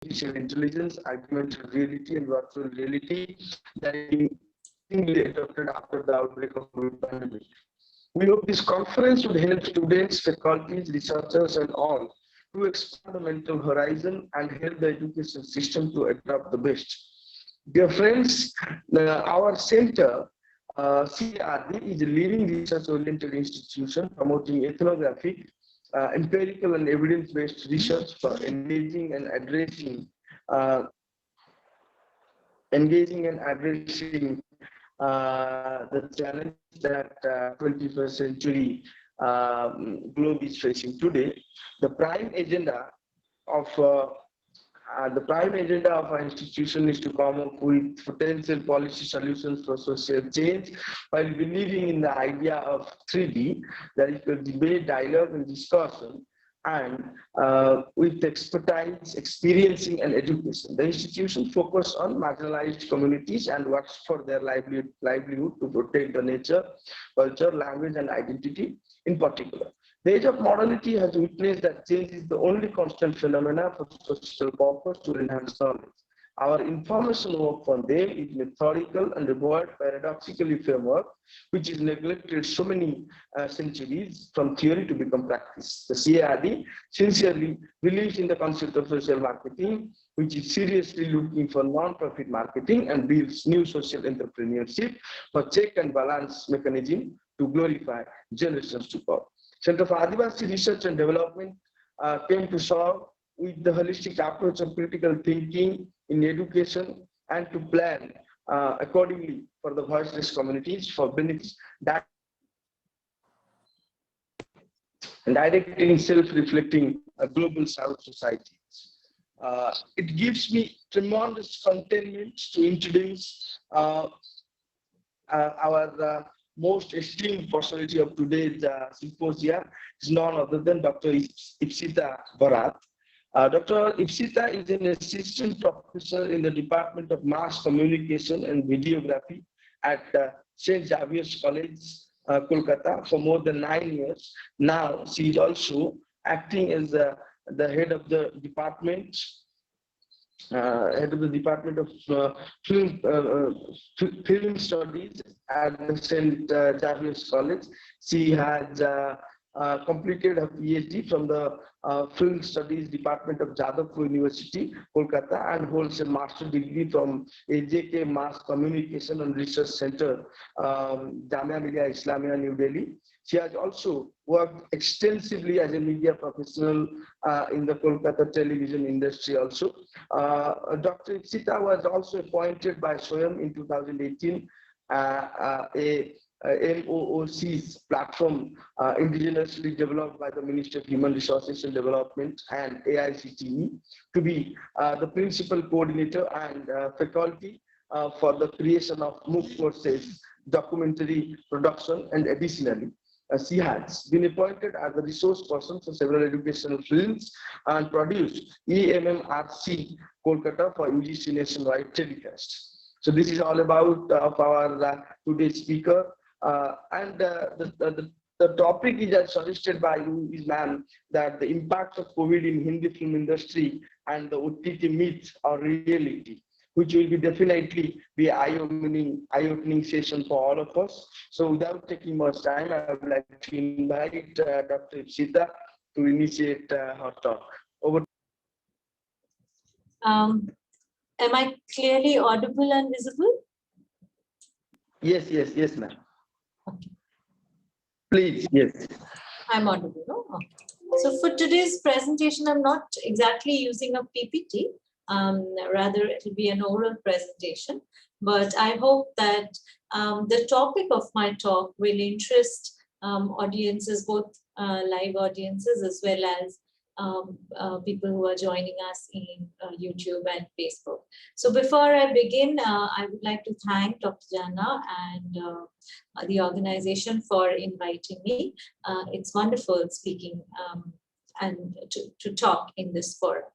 artificial intelligence, augmented reality, and virtual reality that is being increasingly adopted after the outbreak of COVID pandemic. We hope this conference would help students, faculties, researchers, and all to expand the mental horizon and help the education system to adopt the best. Dear friends, our center, CRD, is a leading research-oriented institution promoting ethnographic, empirical, and evidence-based research for uh, engaging and addressing the challenge that 21st century globe is facing today. The prime agenda of our institution is to come up with potential policy solutions for social change while believing in the idea of 3D, that is the debate, dialogue, and discussion, and with expertise, experiencing, and education. The institution focuses on marginalized communities and works for their livelihood to protect the nature, culture, language, and identity in particular. The age of modernity has witnessed that change is the only constant phenomena for social purpose to enhance knowledge. Our information work on them is methodical and required paradoxically framework, which is neglected so many centuries from theory to become practice. The CARD sincerely believes in the concept of social marketing, which is seriously looking for non-profit marketing and builds new social entrepreneurship for check and balance mechanism to glorify generations to come. Center for Adivasi Research and Development came to serve with the holistic approach of critical thinking in education and to plan accordingly for the voiceless communities for benefits that and directing self-reflecting global South societies. It gives me tremendous contentment to introduce our most esteemed personality of today's symposium is none other than Dr. Ipsita Barac. Dr. Ipsita is an assistant professor in the Department of Mass Communication and Videography at St. Xavier's College, Kolkata, for more than 9 years. Now, she is also acting as the head of the department of film studies at the St. Xavier's College. She has completed her PhD from the Film Studies Department of Jadavpur University, Kolkata, and holds a master's degree from AJK Mass Communication and Research Center, Jamia Millia Islamia, New Delhi. She has also worked extensively as a media professional in the Kolkata television industry also. Dr. Ipsita was also appointed by SWAYAM in 2018, a MOOC's platform indigenously developed by the Ministry of Human Resources and Development and AICTE to be the principal coordinator and faculty for the creation of MOOC courses, documentary production, and additionally, she has been appointed as the resource person for several educational films and produced EMMRC Kolkata for UGC nationwide telecast. So this is all about our today's speaker. The topic is as suggested by you is, ma'am, that the impact of COVID in Hindi film industry and the OTT myth or reality, which will be definitely be eye-opening session for all of us. So without taking much time, I would like to invite Dr. Ipsita to initiate her talk. Over. Am I clearly audible and visible? Yes, ma'am. Okay. Please, yes. I'm audible, no? Okay. So for today's presentation, I'm not exactly using a PPT. Rather, it will be an oral presentation. But I hope that the topic of my talk will interest audiences, both live audiences as well as people who are joining us in YouTube and Facebook. So before I begin, I would like to thank Dr. Jana and the organization for inviting me. It's wonderful speaking and to talk in this forum.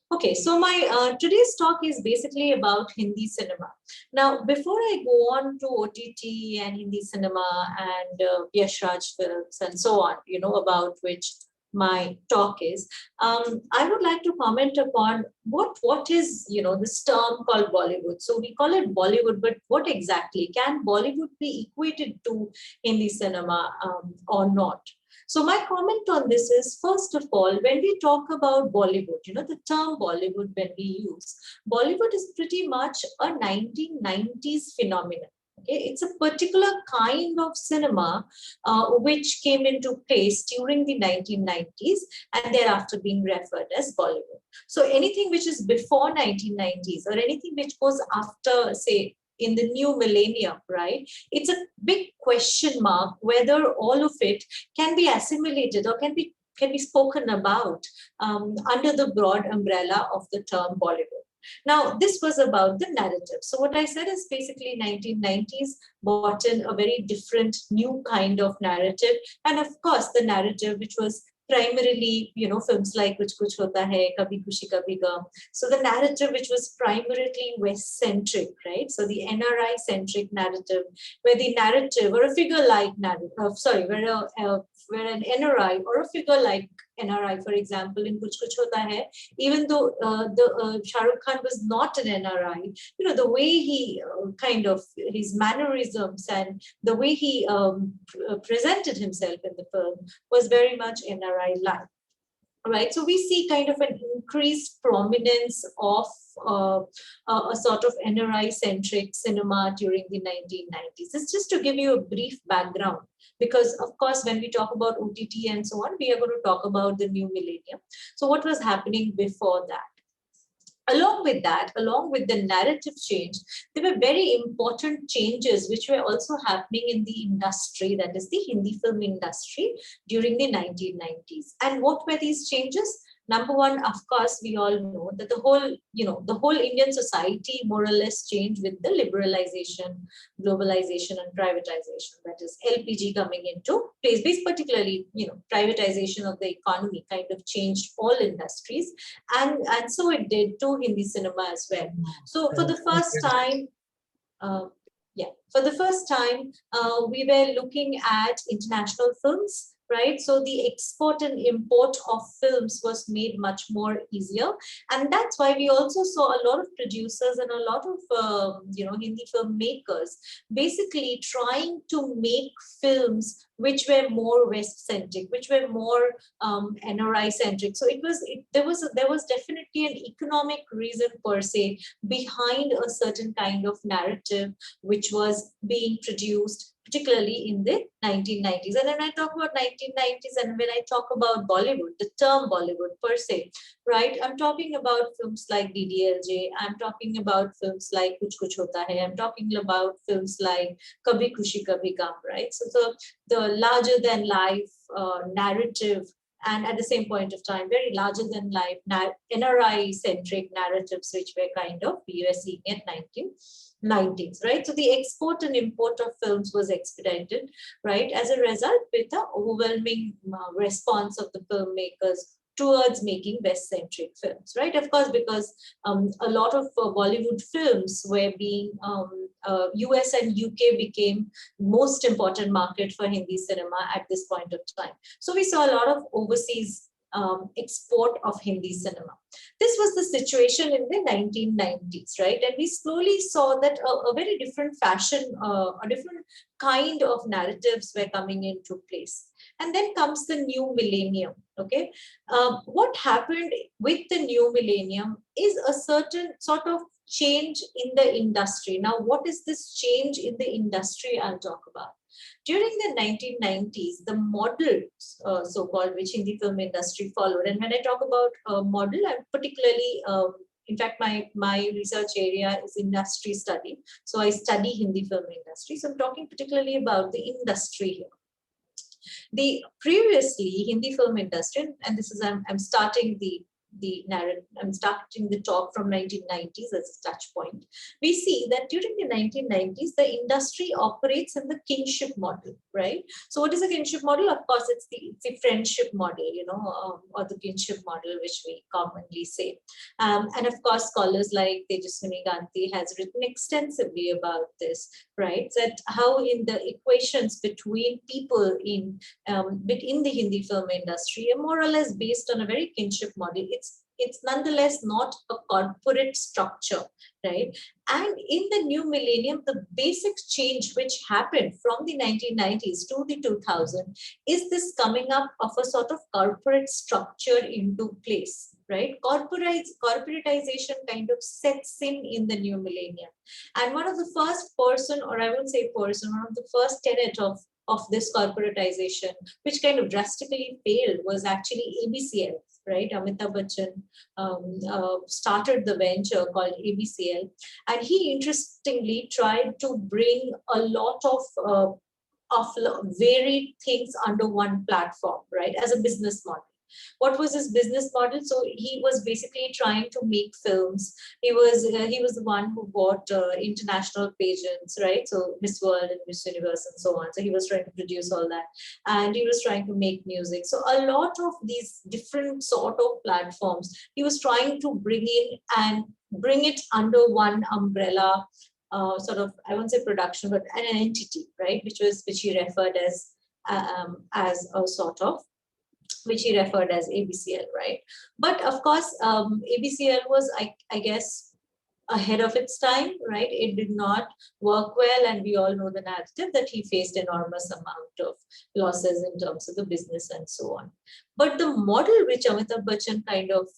Okay, so my today's talk is basically about Hindi cinema. Now, before I go on to OTT and Hindi cinema and Yash Raj films and so on, about which my talk is, I would like to comment upon what is, this term called Bollywood. So we call it Bollywood, but what exactly? Can Bollywood be equated to Hindi cinema or not? So my comment on this is, first of all, when we talk about Bollywood, the term Bollywood, when we use, Bollywood is pretty much a 1990s phenomenon. Okay, it's a particular kind of cinema which came into place during the 1990s and thereafter being referred as Bollywood. So anything which is before 1990s or anything which goes after, say, in the new millennium, right? It's a big question mark whether all of it can be assimilated or can be spoken about under the broad umbrella of the term Bollywood. Now, this was about the narrative. So what I said is basically 1990s brought in a very different new kind of narrative. And of course, the narrative which was primarily, films like Kuch Kuch Hota Hai, Kabhi Khushi Kabhi Gum. So the narrative which was primarily West-centric, right? So the NRI-centric narrative, where the narrative or a figure-like narrative, where an NRI or a figure like NRI, for example, in Kuch Kuch Hota Hai, even though Shah Rukh Khan was not an NRI, the way he his mannerisms and the way he presented himself in the film was very much NRI-like. Right, so we see kind of an increased prominence of a sort of NRI-centric cinema during the 1990s. It's just to give you a brief background, because of course, when we talk about OTT and so on, we are going to talk about the new millennium. So what was happening before that? Along with that, along with the narrative change, there were very important changes which were also happening in the industry, that is the Hindi film industry during the 1990s. And what were these changes? Number one, of course, we all know that the whole Indian society more or less changed with the liberalization, globalization, and privatization. That is LPG coming into place. Based particularly, privatization of the economy kind of changed all industries, and so it did to Hindi cinema as well. So for the first time, we were looking at international films. Right, so the export and import of films was made much more easier, and that's why we also saw a lot of producers and a lot of Hindi filmmakers basically trying to make films which were more West-centric, which were more NRI-centric. So there was definitely an economic reason per se behind a certain kind of narrative which was being produced, particularly in the 1990s. And when I talk about 1990s and when I talk about Bollywood, the term Bollywood per se, right, I'm talking about films like DDLJ, I'm talking about films like Kuch Kuch Hota Hai, I'm talking about films like Kabhi Khushi Kabhi Gum, right? So the larger than life narrative, and at the same point of time, very larger than life NRI-centric narratives, which we were seeing at 1990s, right? So the export and import of films was expedited, right? As a result, with the overwhelming response of the filmmakers towards making West-centric films, right? Of course, because a lot of Bollywood films were being, US and UK became most important market for Hindi cinema at this point of time. So we saw a lot of overseas export of Hindi cinema. This was the situation in the 1990s, right? And we slowly saw that a very different fashion, a different kind of narratives were coming into place. And then comes the new millennium, okay? What happened with the new millennium is a certain sort of change in the industry. Now, what is this change in the industry I'll talk about? During the 1990s, the model, so-called, which Hindi film industry followed, and when I talk about model, I'm particularly, in fact, my research area is industry study. So I study Hindi film industry. So I'm talking particularly about the industry here. The previously Hindi film industry, and this is I'm starting the the narrative, I'm starting the talk from 1990s as a touch point. We see that during the 1990s, the industry operates in the kinship model, right? So what is a kinship model? Of course, it's the friendship model, or the kinship model, which we commonly say. And of course, scholars like Tejaswini Ganti has written extensively about this, right? That how in the equations between people in the Hindi film industry are more or less based on a very kinship model. It's nonetheless not a corporate structure, right? And in the new millennium, the basic change which happened from the 1990s to the 2000s is this coming up of a sort of corporate structure into place, right? Corporatization kind of sets in the new millennium. And one of the first person, or I won't say person, one of the first tenet of this corporatization, which kind of drastically failed, was actually ABCL, right? Amitabh Bachchan started the venture called ABCL, and he interestingly tried to bring a lot of varied things under one platform, right, as a business model. What was his business model? So he was basically trying to make films. He was the one who bought international pageants, right? So Miss World and Miss Universe and so on. So he was trying to produce all that, and he was trying to make music. So a lot of these different sort of platforms he was trying to bring in and bring it under one umbrella, sort of, I won't say production, but an entity, right? Which he referred as a sort of, which he referred as ABCL, right? But of course, ABCL was, I guess, ahead of its time, right? It did not work well, and we all know the narrative that he faced enormous amount of losses in terms of the business and so on. But the model which Amitabh Bachchan kind of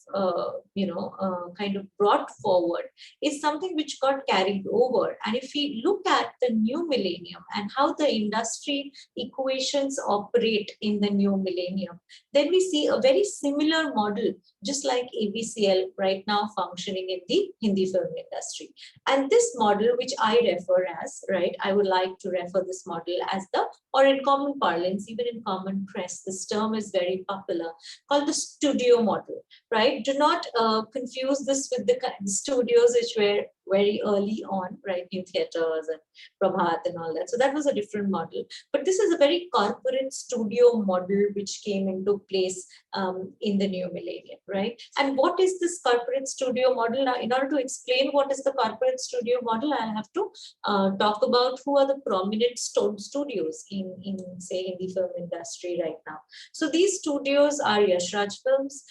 brought forward is something which got carried over. And if we look at the new millennium and how the industry equations operate in the new millennium, then we see a very similar model, just like ABCL right now functioning in the Hindi film industry. And this model, which I refer as, right, I would like to refer this model as or in common parlance, even in common press, this term is very popular, called the studio model, right? Do not confuse this with the studios which were very early on, right? New theaters and Prabhat and all that. So that was a different model. But this is a very corporate studio model which came into place in the new millennium, right? And what is this corporate studio model? Now, in order to explain what is the corporate studio model, I have to talk about who are the prominent studios in say, Hindi film industry right now. So these studios are Yash Raj Films,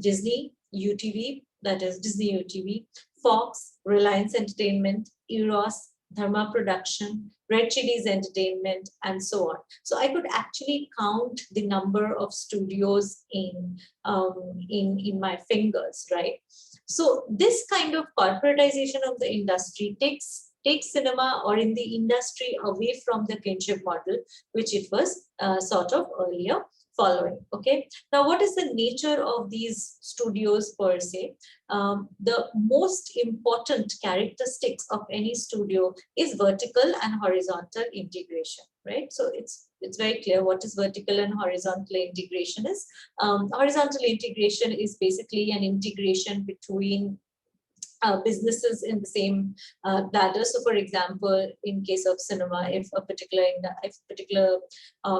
Disney, UTV, that is Disney UTV, Fox, Reliance Entertainment, Eros, Dharma Production, Red Chillies Entertainment, and so on. So I could actually count the number of studios in my fingers, right? So this kind of corporatization of the industry takes cinema, or in the industry, away from the kinship model, which it was sort of earlier following. Okay, now what is the nature of these studios per se? The most important characteristics of any studio is vertical and horizontal integration, right? So it's very clear what is vertical and horizontal integration is. Horizontal integration is basically an integration between businesses in the same ladder. So for example, in case of cinema, if a particular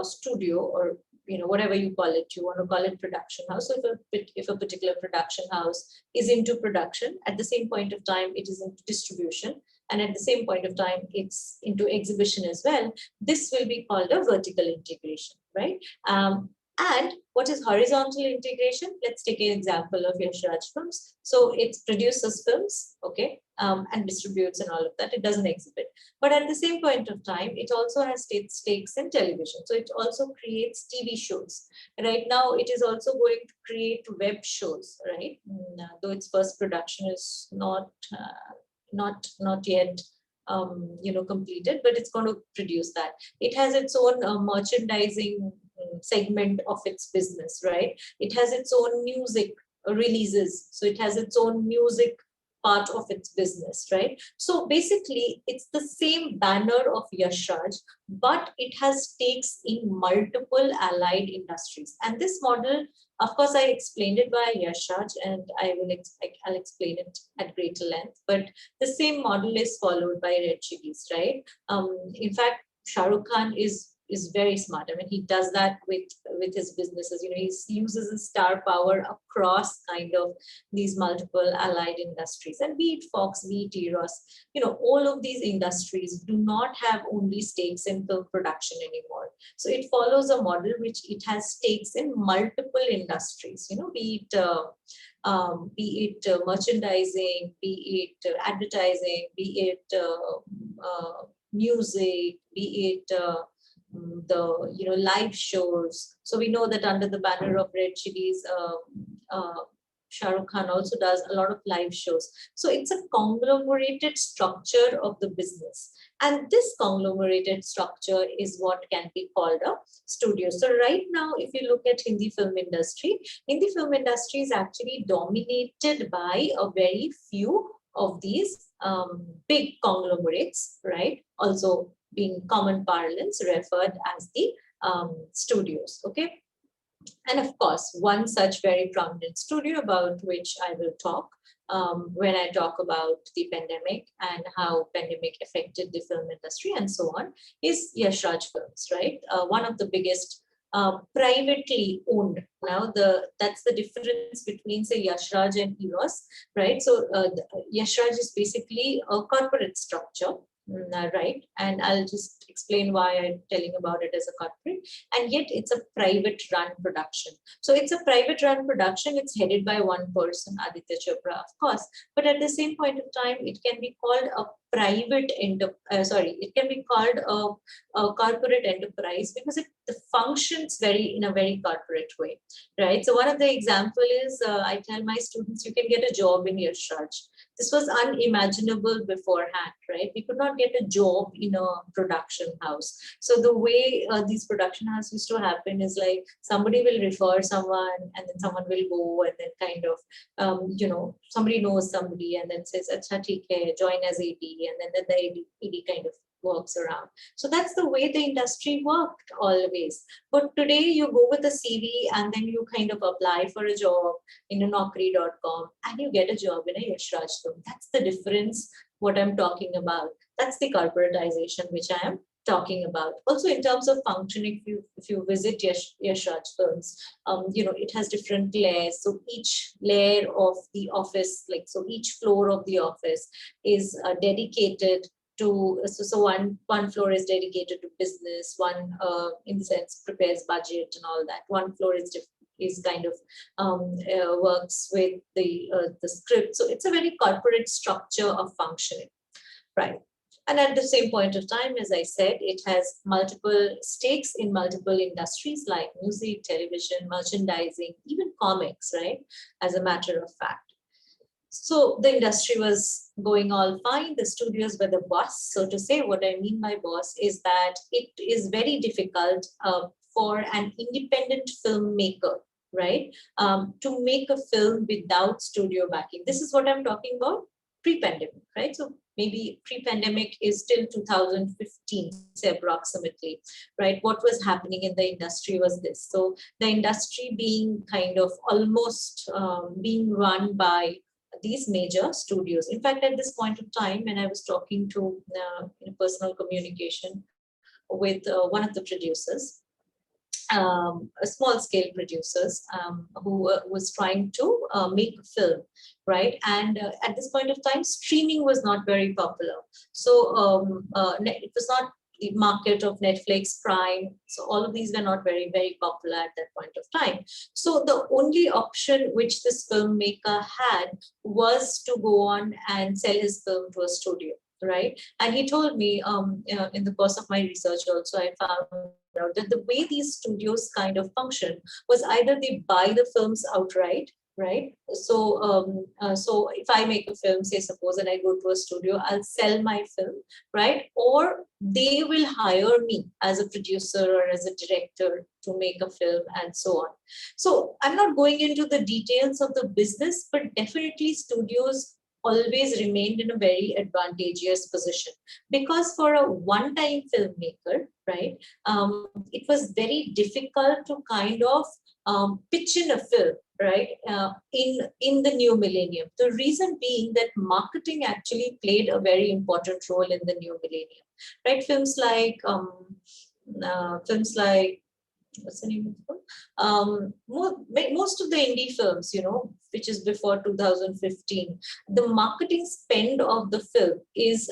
studio, or whatever you call it, you want to call it production house. So if a particular production house is into production, at the same point of time, it is into distribution, and at the same point of time, it's into exhibition as well, this will be called a vertical integration, right? And what is horizontal integration? Let's take an example of Yash Raj Films. So it produces films, okay, and distributes and all of that. It doesn't exhibit. But at the same point of time, it also has stakes in television. So it also creates TV shows. Right now, it is also going to create web shows, right? Though its first production is not yet completed, but it's going to produce that. It has its own merchandising segment of its business, right? It has its own music releases, so it has its own music part of its business, right? So basically, it's the same banner of Yash Raj, but it has stakes in multiple allied industries. And this model, of course, I explained it by Yash Raj, and I'll explain it at greater length. But the same model is followed by Red Chillies, right? In fact, Shah Rukh Khan is very smart. I mean, he does that with his businesses. You know, he uses his star power across kind of these multiple allied industries. And be it Fox, be it Eros, you know, all of these industries do not have only stakes in film production anymore. So it follows a model which it has stakes in multiple industries. You know, be it merchandising, be it advertising, be it music, be it the live shows. So we know that under the banner of Red Chillies, Shah Rukh Khan also does a lot of live shows. So it's a conglomerated structure of the business. And this conglomerated structure is what can be called a studio. So right now, if you look at Hindi film industry is actually dominated by a very few of these big conglomerates, right? Also being common parlance referred as the studios, okay? And of course, one such very prominent studio about which I will talk when I talk about the pandemic and how pandemic affected the film industry and so on is Yash Raj Films, right? One of the biggest privately owned. Now, that's the difference between, say, Yash Raj and Eros, right? So Yash Raj is basically a corporate structure, right? And I'll just explain why I'm telling about it as a corporate. And yet it's a private run production. So it's a private run production. It's headed by one person, Aditya Chopra, of course. But at the same point of time, it can be called a private it can be called a corporate enterprise because it functions in a very corporate way, right? So one of the example is I tell my students, you can get a job in Yash Raj. This was unimaginable beforehand, right? We could not get a job in a production house. So the way these production houses used to happen is like somebody will refer someone and then someone will go and then kind of, somebody knows somebody and then says, "Acha, theek hai, join as AD," and then the AD kind of works around. So that's the way the industry worked always. But today you go with a CV and then you kind of apply for a job in a Naukri.com and you get a job in a Yash Raj film. That's the difference, what I'm talking about. That's the corporatization which I am talking about. Also in terms of functioning, if you visit Yash Raj Films, it has different layers. So each layer of the office, so each floor of the office is dedicated to, so one floor is dedicated to business, one in the sense prepares budget and all that. One floor is kind of works with the script. So it's a very corporate structure of functioning, right? And at the same point of time, as I said, it has multiple stakes in multiple industries like music, television, merchandising, even comics, right? As a matter of fact. So the industry was going all fine. The studios were the boss, so to say. What I mean by boss is that it is very difficult for an independent filmmaker, right, to make a film without studio backing. This is what I'm talking about pre-pandemic, right? So maybe pre-pandemic is till 2015, say approximately, right? What was happening in the industry was this. So the industry being kind of almost being run by these major studios. In fact, at this point of time, when I was talking to in personal communication with one of the producers, a small scale producers who was trying to make a film, right? And at this point of time, streaming was not very popular. So it was not the market of Netflix, Prime. So all of these were not very, very popular at that point of time. So the only option which this filmmaker had was to go on and sell his film to a studio, right? And he told me in the course of my research also, I found out that the way these studios kind of function was either they buy the films outright, right? So so if I make a film, say suppose, and I go to a studio, I'll sell my film, right? Or they will hire me as a producer or as a director to make a film and so on. So I'm not going into the details of the business, but definitely studios always remained in a very advantageous position, because for a one-time filmmaker, right, it was very difficult to kind of pitch in a film, right, in the new millennium. The reason being that marketing actually played a very important role in the new millennium, right? Films like what's the name of the film? Most of the indie films, you know, which is before 2015, the marketing spend of the film is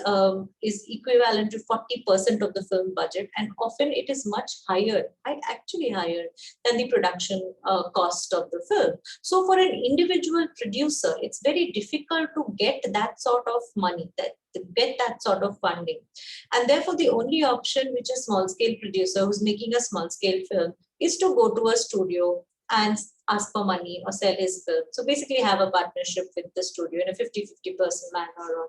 equivalent to 40% of the film budget, and often it is much higher, actually higher than the production cost of the film. So for an individual producer, it's very difficult to get that sort of money, get that sort of funding. And therefore, the only option which a small scale producer who's making a small scale film is to go to a studio and ask for money or sell his film. So basically have a partnership with the studio in a 50-50% manner, or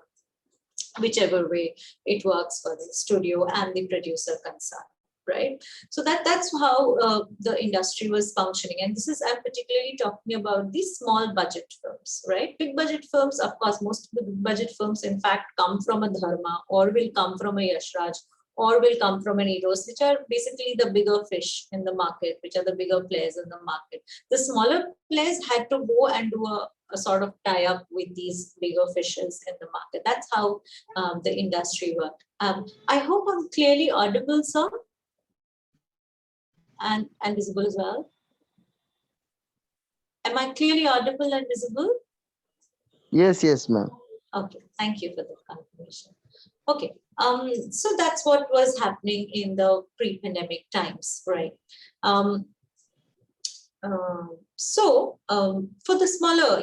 whichever way it works for the studio and the producer concerned. Right, so that's how the industry was functioning, and this is, I'm particularly talking about these small budget films, right? Big budget films, of course, most of the big budget films, in fact, come from a Dharma, or will come from a Yashraj, or will come from an Eros, which are basically the bigger fish in the market, which are the bigger players in the market. The smaller players had to go and do a sort of tie-up with these bigger fishes in the market. That's how the industry worked. I hope I'm clearly audible, sir. And visible as well. Am I clearly audible and visible? Yes, ma'am. Okay, thank you for the confirmation. Okay, so that's what was happening in the pre-pandemic times, right? For the smaller,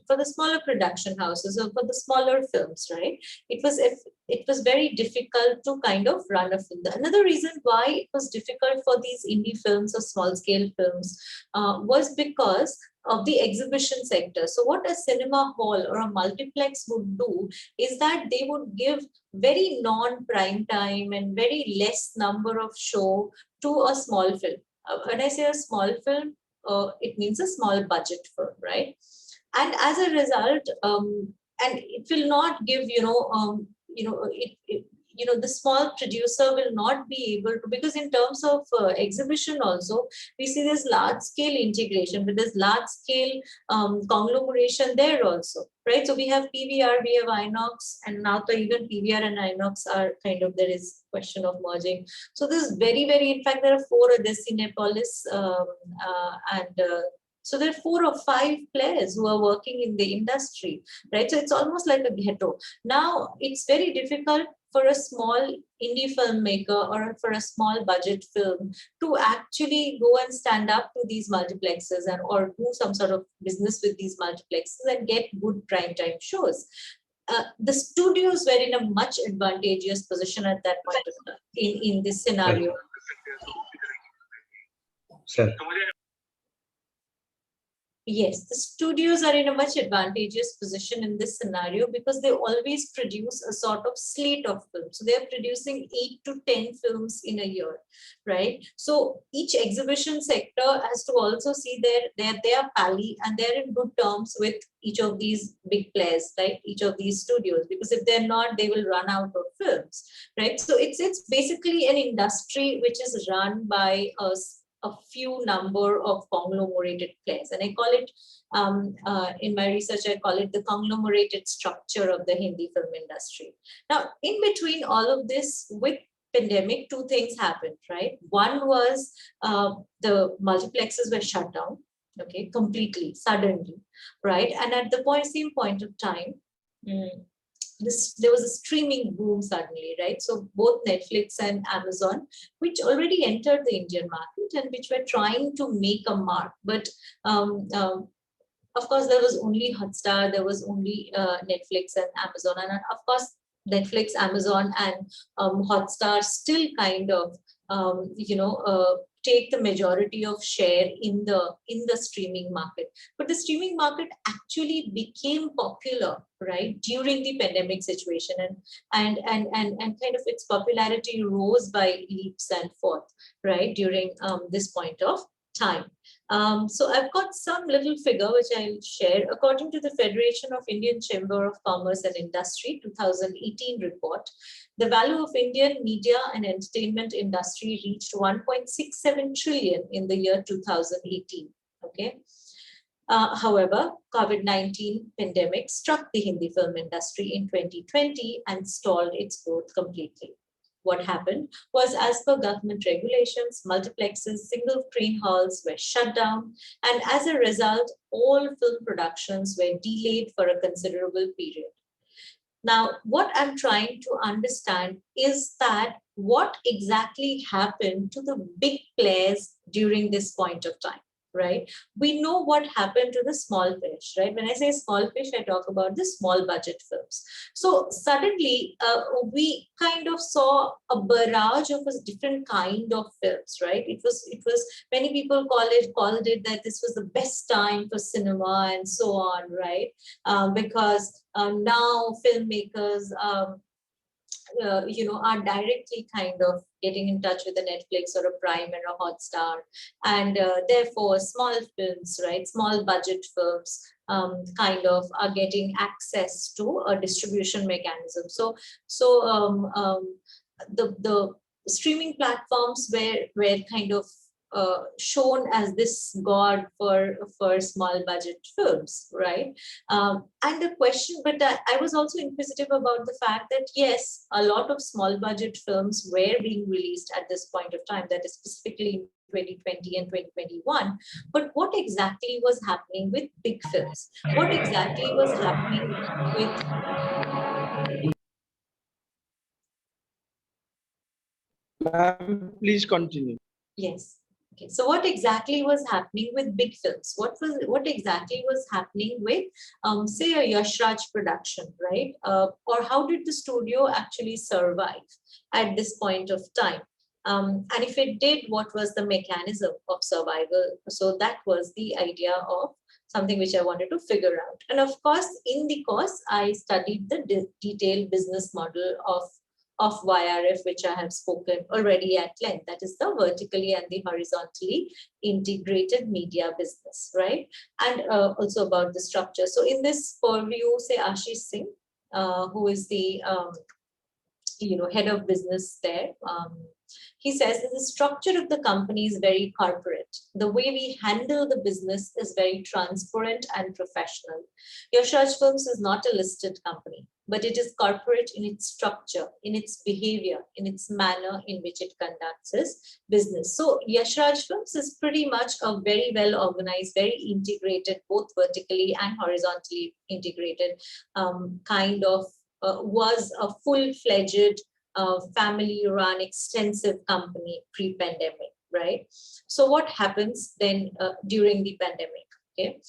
for the smaller production houses, or for the smaller films, right? It was very difficult to kind of run a film. Another reason why it was difficult for these indie films or small scale films was because of the exhibition sector. So what a cinema hall or a multiplex would do is that they would give very non-prime time and very less number of show to a small film. When I say a small film, it means a small budget film, right? And as a result, and it will not give, the small producer will not be able to, because in terms of exhibition also, we see this large scale integration, but there's large scale conglomeration there also, right? So we have PVR, we have Inox, and now even PVR and Inox are kind of, there is question of merging. So this is very, in fact, there are 4 at the Cinepolis, so there are 4 or 5 players who are working in the industry, right? So it's almost like a ghetto. Now it's very difficult for a small indie filmmaker or for a small budget film to actually go and stand up to these multiplexes or do some sort of business with these multiplexes and get good primetime shows. The studios were in a much advantageous position at that point of time in this scenario. Sir. Yes, the studios are in a much advantageous position in this scenario because they always produce a sort of slate of films. So they're producing 8 to 10 films in a year, right? So each exhibition sector has to also see their pally, and they're in good terms with each of these big players, right? Each of these studios, because if they're not, they will run out of films, right? So it's basically an industry which is run by a few number of conglomerated players, and I call it in my research, I call it the conglomerated structure of the Hindi film industry. Now, in between all of this, with pandemic, 2 things happened, right? One was the multiplexes were shut down, okay, completely, suddenly, right? And at the same point of time, there was a streaming boom suddenly, right? So both Netflix and Amazon, which already entered the Indian market and which were trying to make a mark, but of course there was only Hotstar, there was only Netflix and Amazon, and of course Netflix, Amazon, and Hotstar still kind of take the majority of share in the streaming market. But the streaming market actually became popular, right, during the pandemic situation, and kind of its popularity rose by leaps and forth, right, during this point of time. So I've got some little figure which I'll share. According to the Federation of Indian Chamber of Commerce and Industry 2018 report, the value of Indian media and entertainment industry reached 1.67 trillion in the year 2018. Okay. However, COVID-19 pandemic struck the Hindi film industry in 2020 and stalled its growth completely. What happened was, as per government regulations, multiplexes, single screen halls were shut down, and as a result, all film productions were delayed for a considerable period. Now, what I'm trying to understand is that what exactly happened to the big players during this point of time, right? We know what happened to the small fish, right? When I say small fish, I talk about the small budget films. So suddenly we kind of saw a barrage of a different kind of films, right? It was many people called it that this was the best time for cinema and so on, right? Because now filmmakers are directly kind of getting in touch with a Netflix or a Prime or a Hotstar, and therefore small films, right, small budget films, kind of are getting access to a distribution mechanism. The streaming platforms were kind of shown as this god for small budget films, right? And the question, but I was also inquisitive about the fact that yes, a lot of small budget films were being released at this point of time, that is specifically in 2020 and 2021. But what exactly was happening with big films? What exactly was happening with? Ma'am, please continue. Yes. Okay. So what exactly was happening with big films? What exactly was happening with, say, a Yash Raj production, right? Or how did the studio actually survive at this point of time? And if it did, what was the mechanism of survival? So that was the idea of something which I wanted to figure out. And of course, in the course, I studied the detailed business model of YRF, which I have spoken already at length. That is the vertically and the horizontally integrated media business, right? And also about the structure. So in this purview, say Ashish Singh, who is the head of business there, he says that the structure of the company is very corporate. The way we handle the business is very transparent and professional. Yash Raj Films is not a listed company, but it is corporate in its structure, in its behavior, in its manner in which it conducts its business. So Yash Raj Films is pretty much a very well organized, very integrated, both vertically and horizontally integrated kind of was a full-fledged family-run extensive company pre-pandemic, right? So what happens then during the pandemic? Okay,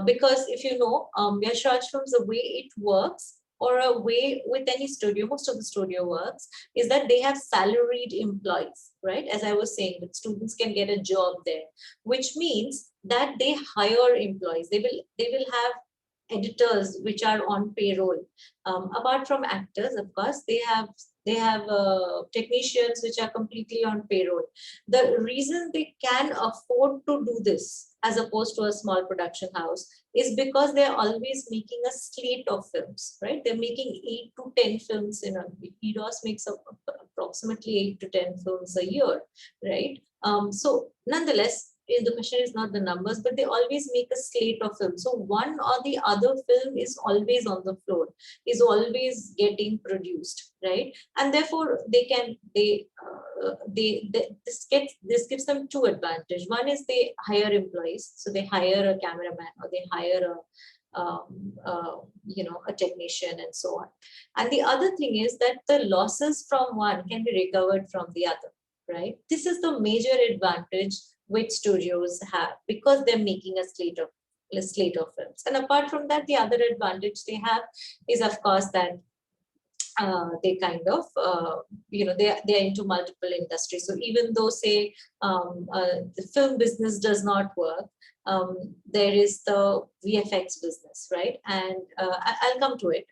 because if you know, Yash Raj Films, the way it works, or a way with any studio, most of the studio works, is that they have salaried employees, right? As I was saying, that students can get a job there, which means that they hire employees. They will have editors which are on payroll. Apart from actors, of course, they have technicians which are completely on payroll. The reason they can afford to do this as opposed to a small production house is because they're always making a slate of films, right? They're making 8 to 10 films in a week. EDOS makes up approximately 8 to 10 films a year, right? So nonetheless, the question is not the numbers, but they always make a slate of films. So one or the other film is always on the floor, is always getting produced, right? And therefore this gives them two advantages. One is they hire employees, so they hire a cameraman or they hire a technician and so on. And the other thing is that the losses from one can be recovered from the other, right? This is the major advantage which studios have because they're making a slate of films. And apart from that, the other advantage they have is, of course, that they kind of they're into multiple industries. So even though, say, the film business does not work, there is the VFX business, right? And I'll come to it.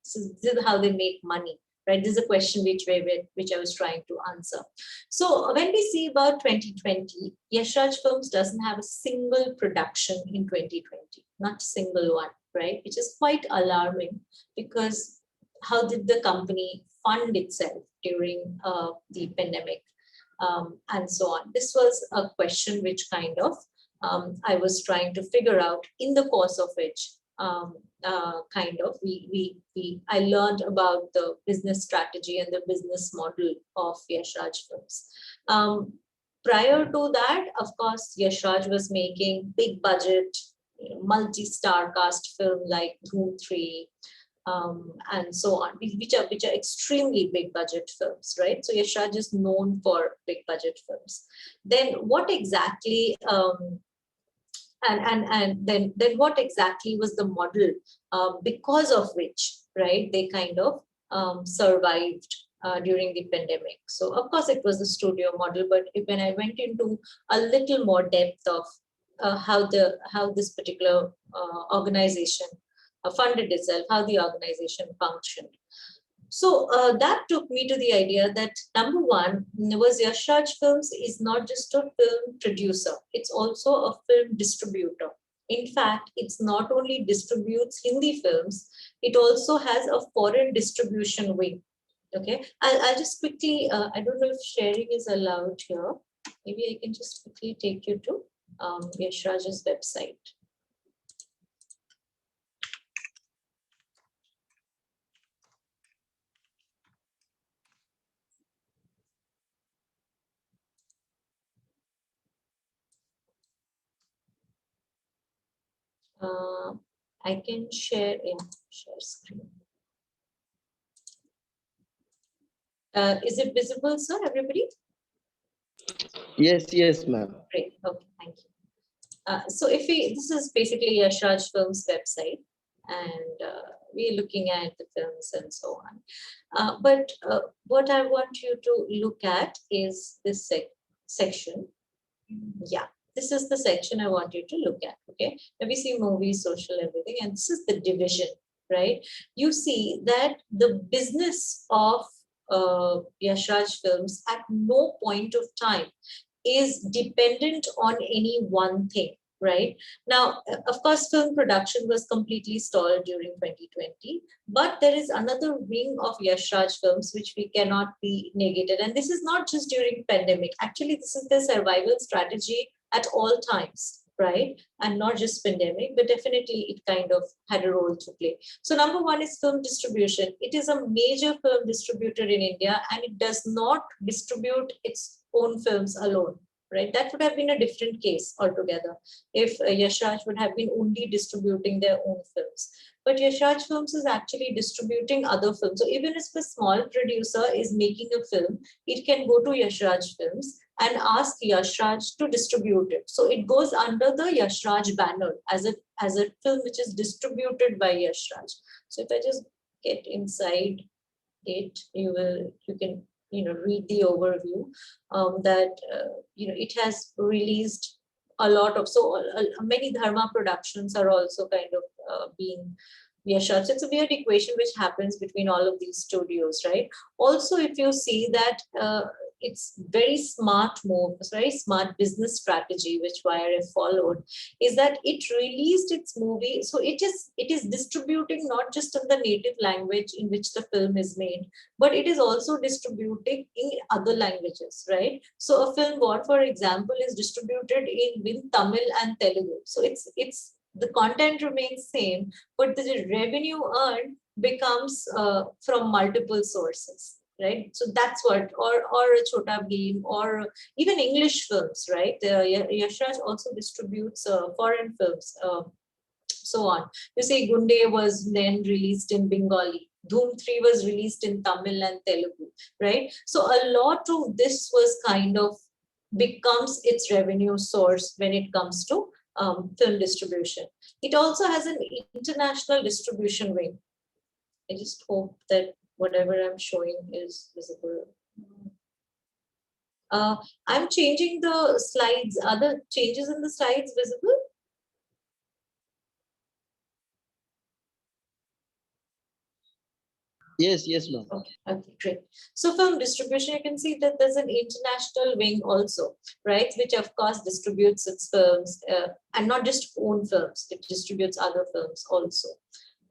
This is how they make money, right? This is a question which I was trying to answer. So when we see about 2020, Yash Raj Films doesn't have a single production in 2020, not a single one, right? Which is quite alarming, because how did the company fund itself during the pandemic, and so on? This was a question which kind of I was trying to figure out, in the course of which I learned about the business strategy and the business model of Yash Raj Films. Prior to that, of course, Yash Raj was making big budget, multi-star cast film like Dhoom 3, and so on, which are extremely big budget films, right? So Yash Raj is known for big budget films. Then what exactly then what exactly was the model because of which, right, they kind of survived during the pandemic? So of course it was the studio model, but when I went into a little more depth of how this particular organization funded itself, how the organization functioned. So that took me to the idea that, number one, was Yash Raj Films is not just a film producer, it's also a film distributor. In fact, it's not only distributes Hindi films, it also has a foreign distribution wing. Okay, I'll just quickly, I don't know if sharing is allowed here. Maybe I can just quickly take you to Yash Raj's website. I can share screen. Is it visible, sir, everybody? Yes, ma'am. Great, okay, thank you. So this is basically Yash Raj Films website, and we're looking at the films and so on. But what I want you to look at is this section. Yeah, this is the section I want you to look at. Okay, now we see movies, social, everything, and this is the division, right? You see that the business of Yash Raj Films at no point of time is dependent on any one thing, right? Now, of course, film production was completely stalled during 2020, but there is another wing of Yash Raj Films which we cannot be negated. And this is not just during pandemic. Actually, this is the survival strategy at all times, right? And not just pandemic, but definitely it kind of had a role to play. So number one is film distribution. It is a major film distributor in India, and it does not distribute its own films alone, right? That would have been a different case altogether if Yash Raj would have been only distributing their own films. But Yash Raj Films is actually distributing other films. So even if a small producer is making a film, it can go to Yash Raj Films and ask Yash Raj to distribute it. So it goes under the Yash Raj banner as a film which is distributed by Yash Raj. So if I just get inside it, you can read the overview that it has released a lot of, many Dharma productions are also kind of being Yash Raj. So it's a weird equation which happens between all of these studios, right? Also, if you see that it's very smart move, it's very smart business strategy which YRF followed, is that it released its movie. So it is distributing not just in the native language in which the film is made, but it is also distributing in other languages, right? So a film, what for example, is distributed in Tamil and Telugu. So it's the content remains same, but the revenue earned becomes from multiple sources, right? So that's what, or a Chota Bheem, or even English films, right? Yash Raj also distributes foreign films, so on. You see, Gunde was then released in Bengali. Dhoom 3 was released in Tamil and Telugu, right? So a lot of this was kind of becomes its revenue source when it comes to film distribution. It also has an international distribution wing. I just hope that whatever I'm showing is visible. I'm changing the slides. Are the changes in the slides visible? Yes, yes, ma'am. Okay, okay, great. So film distribution, you can see that there's an international wing also, right? Which of course distributes its films and not just own films, it distributes other films also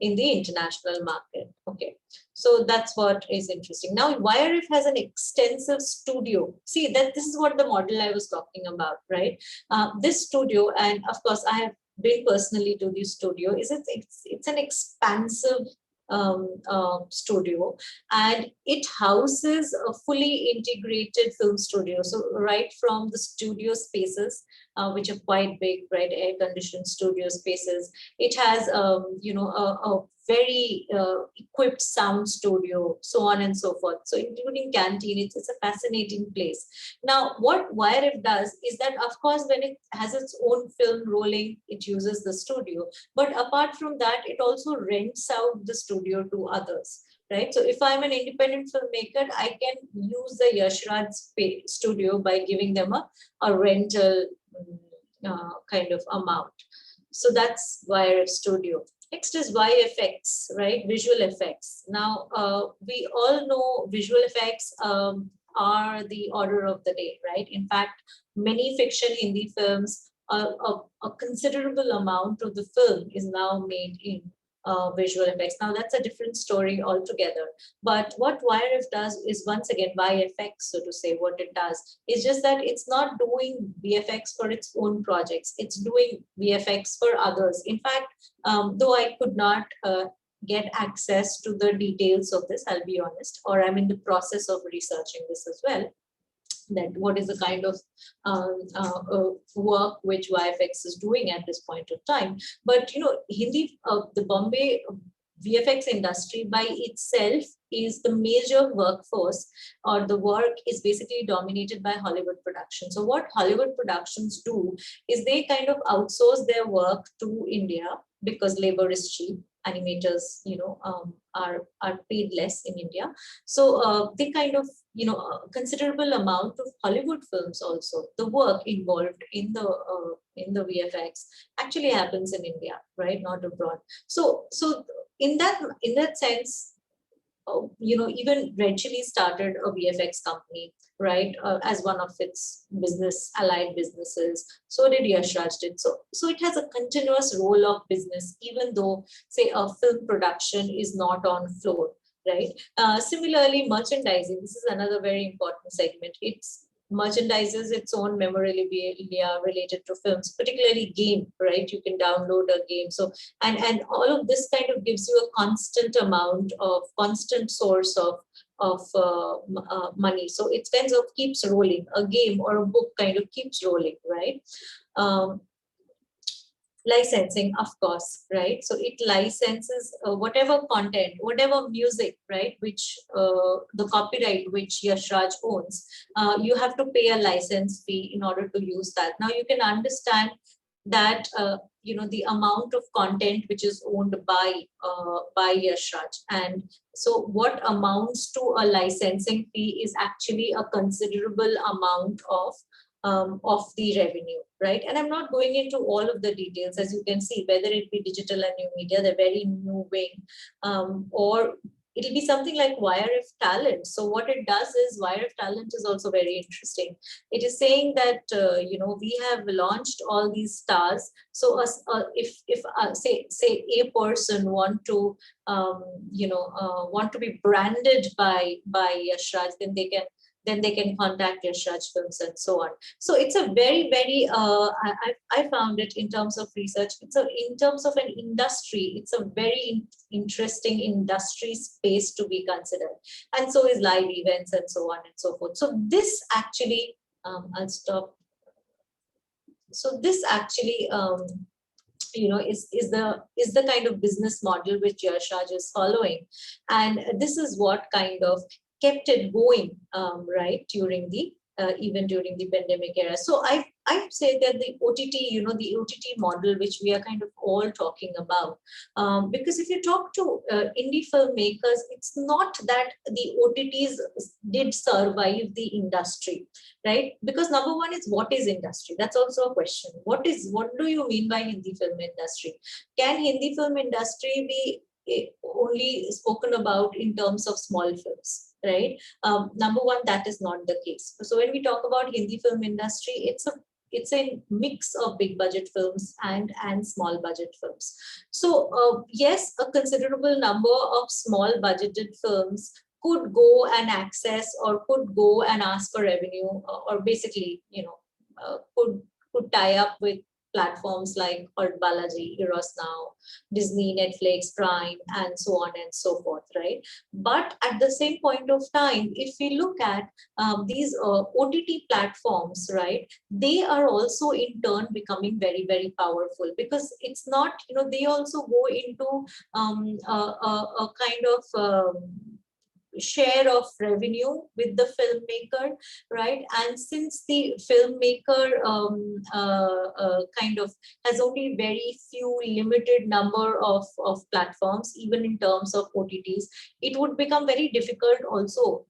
in the international market. Okay, so that's what is interesting. Now, YRF has an extensive studio. See, that this is what the model I was talking about, right? This studio, and of course, I have been personally to the studio. It's an expansive studio, and it houses a fully integrated film studio. So right from the studio spaces, which are quite big, right, air conditioned studio spaces, it has a very equipped sound studio, so on and so forth. So including canteen, it's a fascinating place. Now, what YRF does is that, of course, when it has its own film rolling, it uses the studio. But apart from that, it also rents out the studio to others, right? So if I'm an independent filmmaker, I can use the Yashraj studio by giving them a rental kind of amount. So that's YRF studio. Next is YFX, right? Visual effects. Now, we all know visual effects are the order of the day, right? In fact, many fiction Hindi films, a considerable amount of the film is now made in visual effects. Now, that's a different story altogether. But what YRF does is, once again, YFX, so to say, what it does is just that it's not doing VFX for its own projects. It's doing VFX for others. In fact, though I could not get access to the details of this, I'll be honest, or I'm in the process of researching this as well, that what is the kind of work which YFX is doing at this point of time. But, you know, Hindi, the Bombay VFX industry by itself is the major workforce, or the work is basically dominated by Hollywood productions. So what Hollywood productions do is they kind of outsource their work to India because labor is cheap. Animators, are paid less in India. So they kind of, a considerable amount of Hollywood films also, the work involved in the VFX actually happens in India, right? Not abroad. So in that sense, even Red Chilli started a VFX company, right, as one of its allied businesses. So did Yash Raj did. So it has a continuous role of business, even though, say, a film production is not on floor, right? Similarly, merchandising. This is another very important segment. It's merchandises its own memorabilia related to films, particularly game, right? You can download a game. So, and all of this kind of gives you a constant source of money. So it kind of keeps rolling. A game or a book kind of keeps rolling, right? Licensing, of course, right? So it licenses whatever content, whatever music, right, which the copyright which Yash Raj owns, you have to pay a license fee in order to use that. Now you can understand that the amount of content which is owned by Yash Raj, and so what amounts to a licensing fee is actually a considerable amount of the revenue, right? And I'm not going into all of the details. As you can see, whether it be digital and new media, the very new wing, or it'll be something like YRF Talent. So what it does is, YRF Talent is also very interesting. It is saying that we have launched all these stars. So if say a person want to be branded by Yash Raj, then they can contact Yash Raj Films and so on. So it's a very, very, I found it in terms of research, in terms of an industry, it's a very interesting industry space to be considered. And so is live events and so on and so forth. So this actually, I'll stop. So this actually, is the kind of business model which Yash Raj is following. And this is what kind of kept it going, right, even during the pandemic era. So I say that the OTT model, which we are kind of all talking about, because if you talk to indie filmmakers, it's not that the OTTs did survive the industry, right? Because number one is, what is industry? That's also a question. What do you mean by Hindi film industry? Can Hindi film industry be only spoken about in terms of small films, right? Number one, that is not the case. So when we talk about Hindi film industry, it's a mix of big budget films and small budget films. So yes, a considerable number of small budgeted films could go and access or could go and ask for revenue, or basically, could tie up with platforms like Art Balaji, Eros Now, Disney, Netflix, Prime, and so on and so forth, right? But at the same point of time, if we look at these OTT platforms, right, they are also in turn becoming very, very powerful, because it's not, they also go into a kind of share of revenue with the filmmaker, right? And since the filmmaker kind of has only very few limited number of platforms, even in terms of OTTs, it would become very difficult also,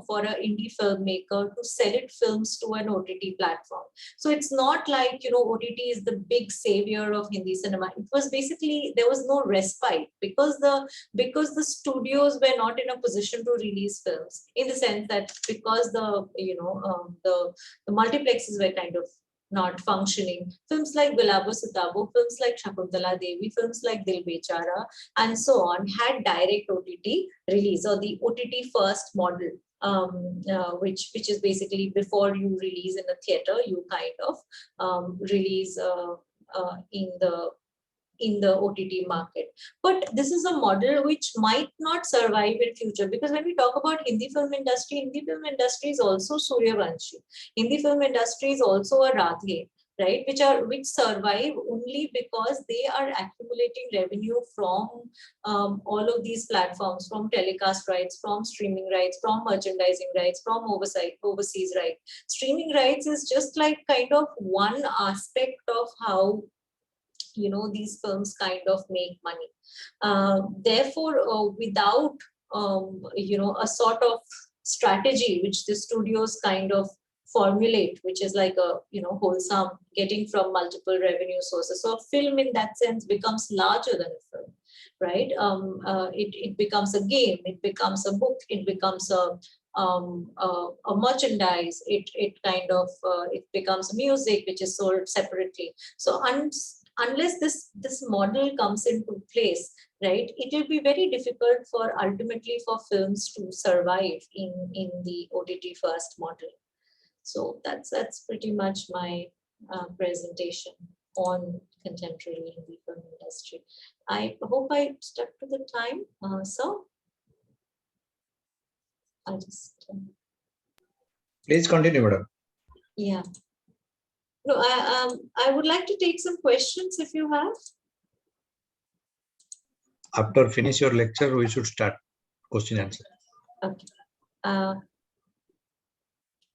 for an indie filmmaker to sell it films to an OTT platform. So it's not like, OTT is the big savior of Hindi cinema. It was basically, there was no respite, because the studios were not in a position to release films, in the sense that because the multiplexes were kind of not functioning. Films like Gulabo Sitabo, films like Shakuntala Devi, films like Dil Bechara, and so on had direct OTT release, or the OTT first model, which is basically before you release in a theater, you kind of release in the OTT market. But this is a model which might not survive in future, because when we talk about Hindi film industry is also Suryavanshi. Hindi film industry is also a Radhe, right? Which survive only because they are accumulating revenue from all of these platforms, from telecast rights, from streaming rights, from merchandising rights, from overseas rights. Streaming rights is just like kind of one aspect of how these films kind of make money. Therefore, without a sort of strategy which the studios kind of formulate, which is like a wholesome getting from multiple revenue sources. So a film in that sense becomes larger than a film, right? It becomes a game, it becomes a book, it becomes a merchandise, it kind of it becomes music which is sold separately. So unless this model comes into place, right, it will be very difficult for ultimately for films to survive in the OTT first model. So that's pretty much my presentation on contemporary Hindi film industry. I hope I stuck to the time. So I'll just please continue, madam. Yeah. No, I would like to take some questions if you have. After finish your lecture, we should start question answer. Okay.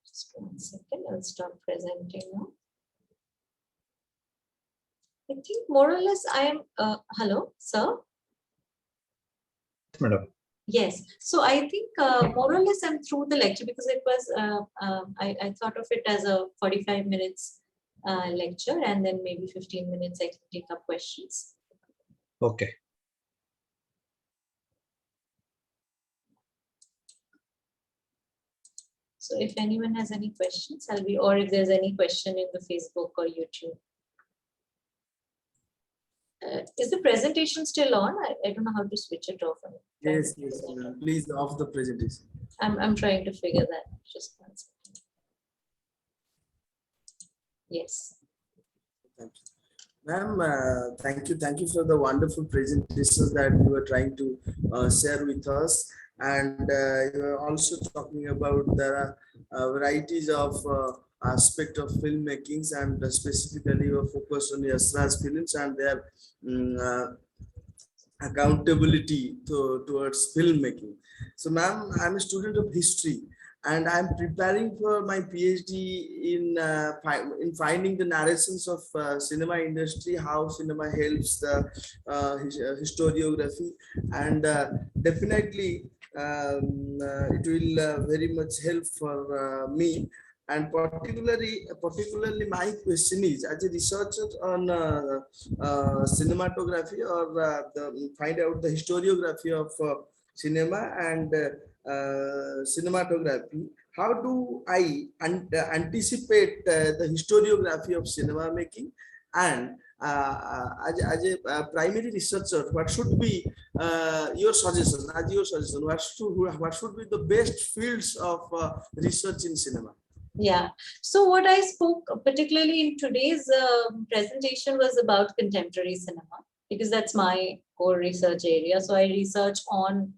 Just 1 second. I'll start presenting now. I think more or less I am. Hello, sir. Yes, madam. Yes. So I think more or less I'm through the lecture, because it was I thought of it as a 45 minutes lecture, and then maybe 15 minutes I can take up questions. Okay. So if anyone has any questions, or if there's any question in the Facebook or YouTube. Is the presentation still on? I don't know how to switch it off. Yes, please off the presentation. I'm trying to figure that. Just 1 second. Yes. Thank you. Ma'am, thank you for the wonderful presentations that you were trying to share with us. And you are also talking about the varieties of aspect of filmmaking, and specifically you are focused on Yasraj films and their accountability towards filmmaking. So ma'am, I'm a student of history, and I'm preparing for my PhD in finding the narrations of cinema industry, how cinema helps the historiography, and definitely it will very much help for me. And particularly my question is, as a researcher on cinematography, or find out the historiography of cinema and cinematography, how do I anticipate the historiography of cinema making? And as a primary researcher, what should be your suggestion? What should be the best fields of research in cinema? Yeah. So what I spoke particularly in today's presentation was about contemporary cinema, because that's my core research area. So I research on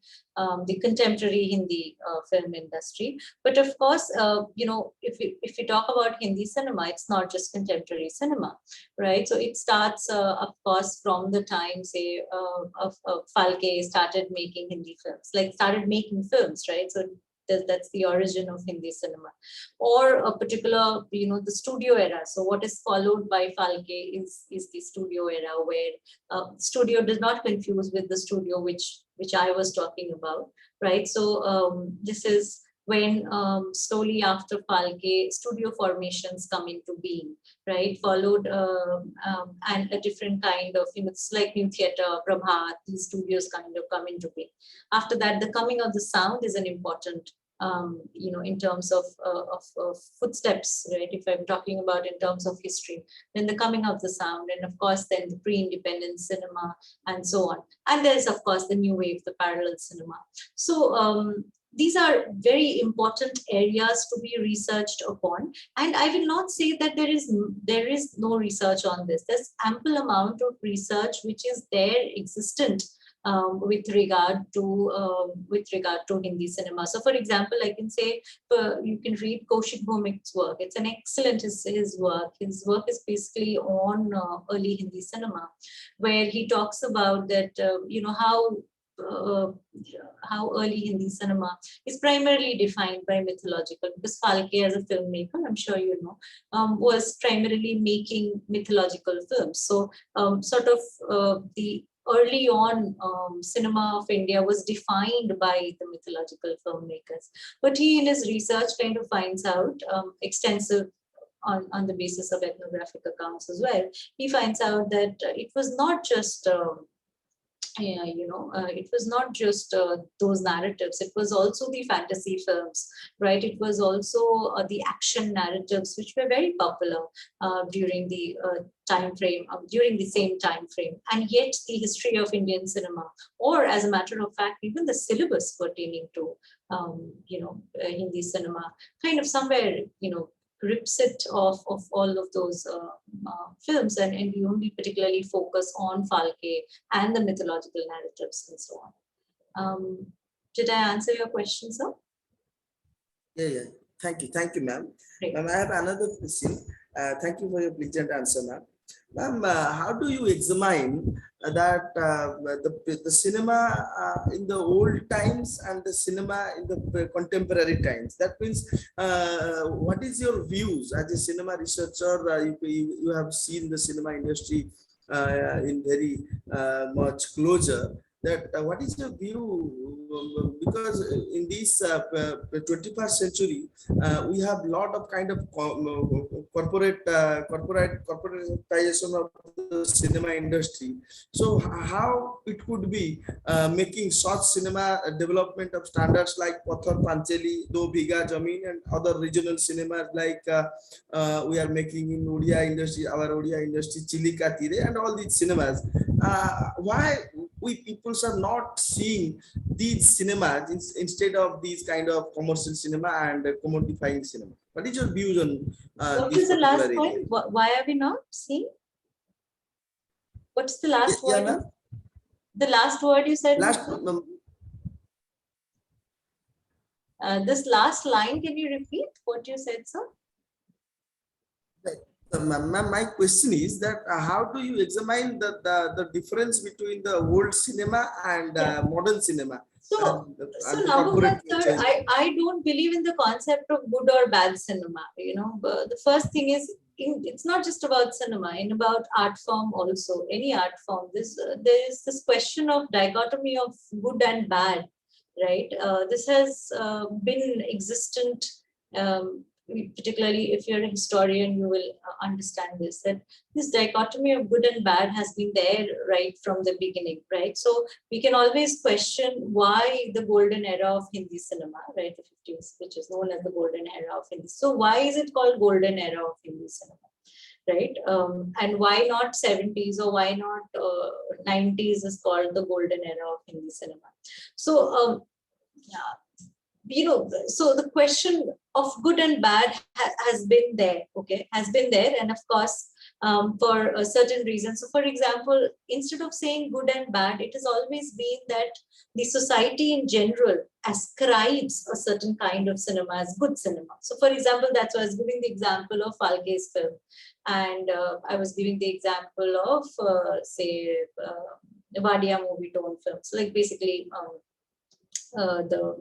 the contemporary Hindi film industry. But of course, you know, if we talk about Hindi cinema, it's not just contemporary cinema, right? So it starts, of course, from the time, say, of Phalke started making Hindi films, like started making films, right? So that's the origin of Hindi cinema, or a particular, you know, the studio era. So what is followed by Phalke is the studio era, where studio does not confuse with the studio which I was talking about, right? So this is when slowly after Phalke, studio formations come into being, right? Followed and a different kind of, you know, it's like New Theatre, Prabhat, these studios kind of come into being. After that, the coming of the sound is an important, you know, in terms of footsteps, right? If I'm talking about in terms of history, then the coming of the sound, and of course, then the pre-independent cinema, and so on. And there's, of course, the new wave, the parallel cinema. So these are very important areas to be researched upon. And I will not say that there is no research on this. There's ample amount of research which is there, existent, with regard to Hindi cinema. So, for example, I can say you can read Kaushik Bhumik's work. It's an excellent his work. His work is basically on early Hindi cinema, where he talks about that, you know, how early Hindi cinema is primarily defined by mythological, because Phalke as a filmmaker, I'm sure you know, was primarily making mythological films. So sort of the early on cinema of India was defined by the mythological filmmakers. But he in his research kind of finds out extensive on the basis of ethnographic accounts as well. He finds out that it was not just it was not just those narratives. It was also the fantasy films, right? It was also the action narratives, which were very popular during the time frame, during the same time frame. And yet the history of Indian cinema, or as a matter of fact, even the syllabus pertaining to, Hindi cinema, kind of somewhere, rips it off of all of those films, and we only particularly focus on Phalke and the mythological narratives and so on. Did I answer your question, sir? Yeah. Thank you, ma'am. Ma'am, I have another question. Thank you for your pleasant answer, ma'am. Ma'am, how do you examine that the cinema in the old times and the cinema in the contemporary times? That means, what is your views as a cinema researcher? You have seen the cinema industry in very much closer. That what is your view? Because in this 21st century, we have a lot of kind of corporatization of the cinema industry. So how it could be making such cinema development of standards like Pathar Panchali, Do Bhiga Jameen, and other regional cinemas like we are making in Odia industry, our Odia industry, Chilika Tire, and all these cinemas. Why we people are not seeing these cinemas instead of these kind of commercial cinema and commodifying cinema? What is your views on what is the last point? Why are we not seeing? What's the last word? Yeah, the last word you said? This last line, can you repeat what you said, sir? My question is that how do you examine the difference between the old cinema and modern cinema? So number one, sir, I don't believe in the concept of good or bad cinema. The first thing is, it's not just about cinema, in about art form also, any art form. There is this question of dichotomy of good and bad, right? This has been existent particularly if you're a historian, you will understand this, that this dichotomy of good and bad has been there right from the beginning, right? So we can always question why the golden era of Hindi cinema, right, the 50s, which is known as the golden era of Hindi. So why is it called golden era of Hindi cinema, right? And why not 70s, or why not 90s is called the golden era of Hindi cinema? So so the question of good and bad has been there, okay, has been there, and of course for a certain reason. So for example, instead of saying good and bad, it has always been that the society in general ascribes a certain kind of cinema as good cinema. So for example, that's why I was giving the example of Falke's film, and I was giving the example of say Vadia movie tone films, like basically the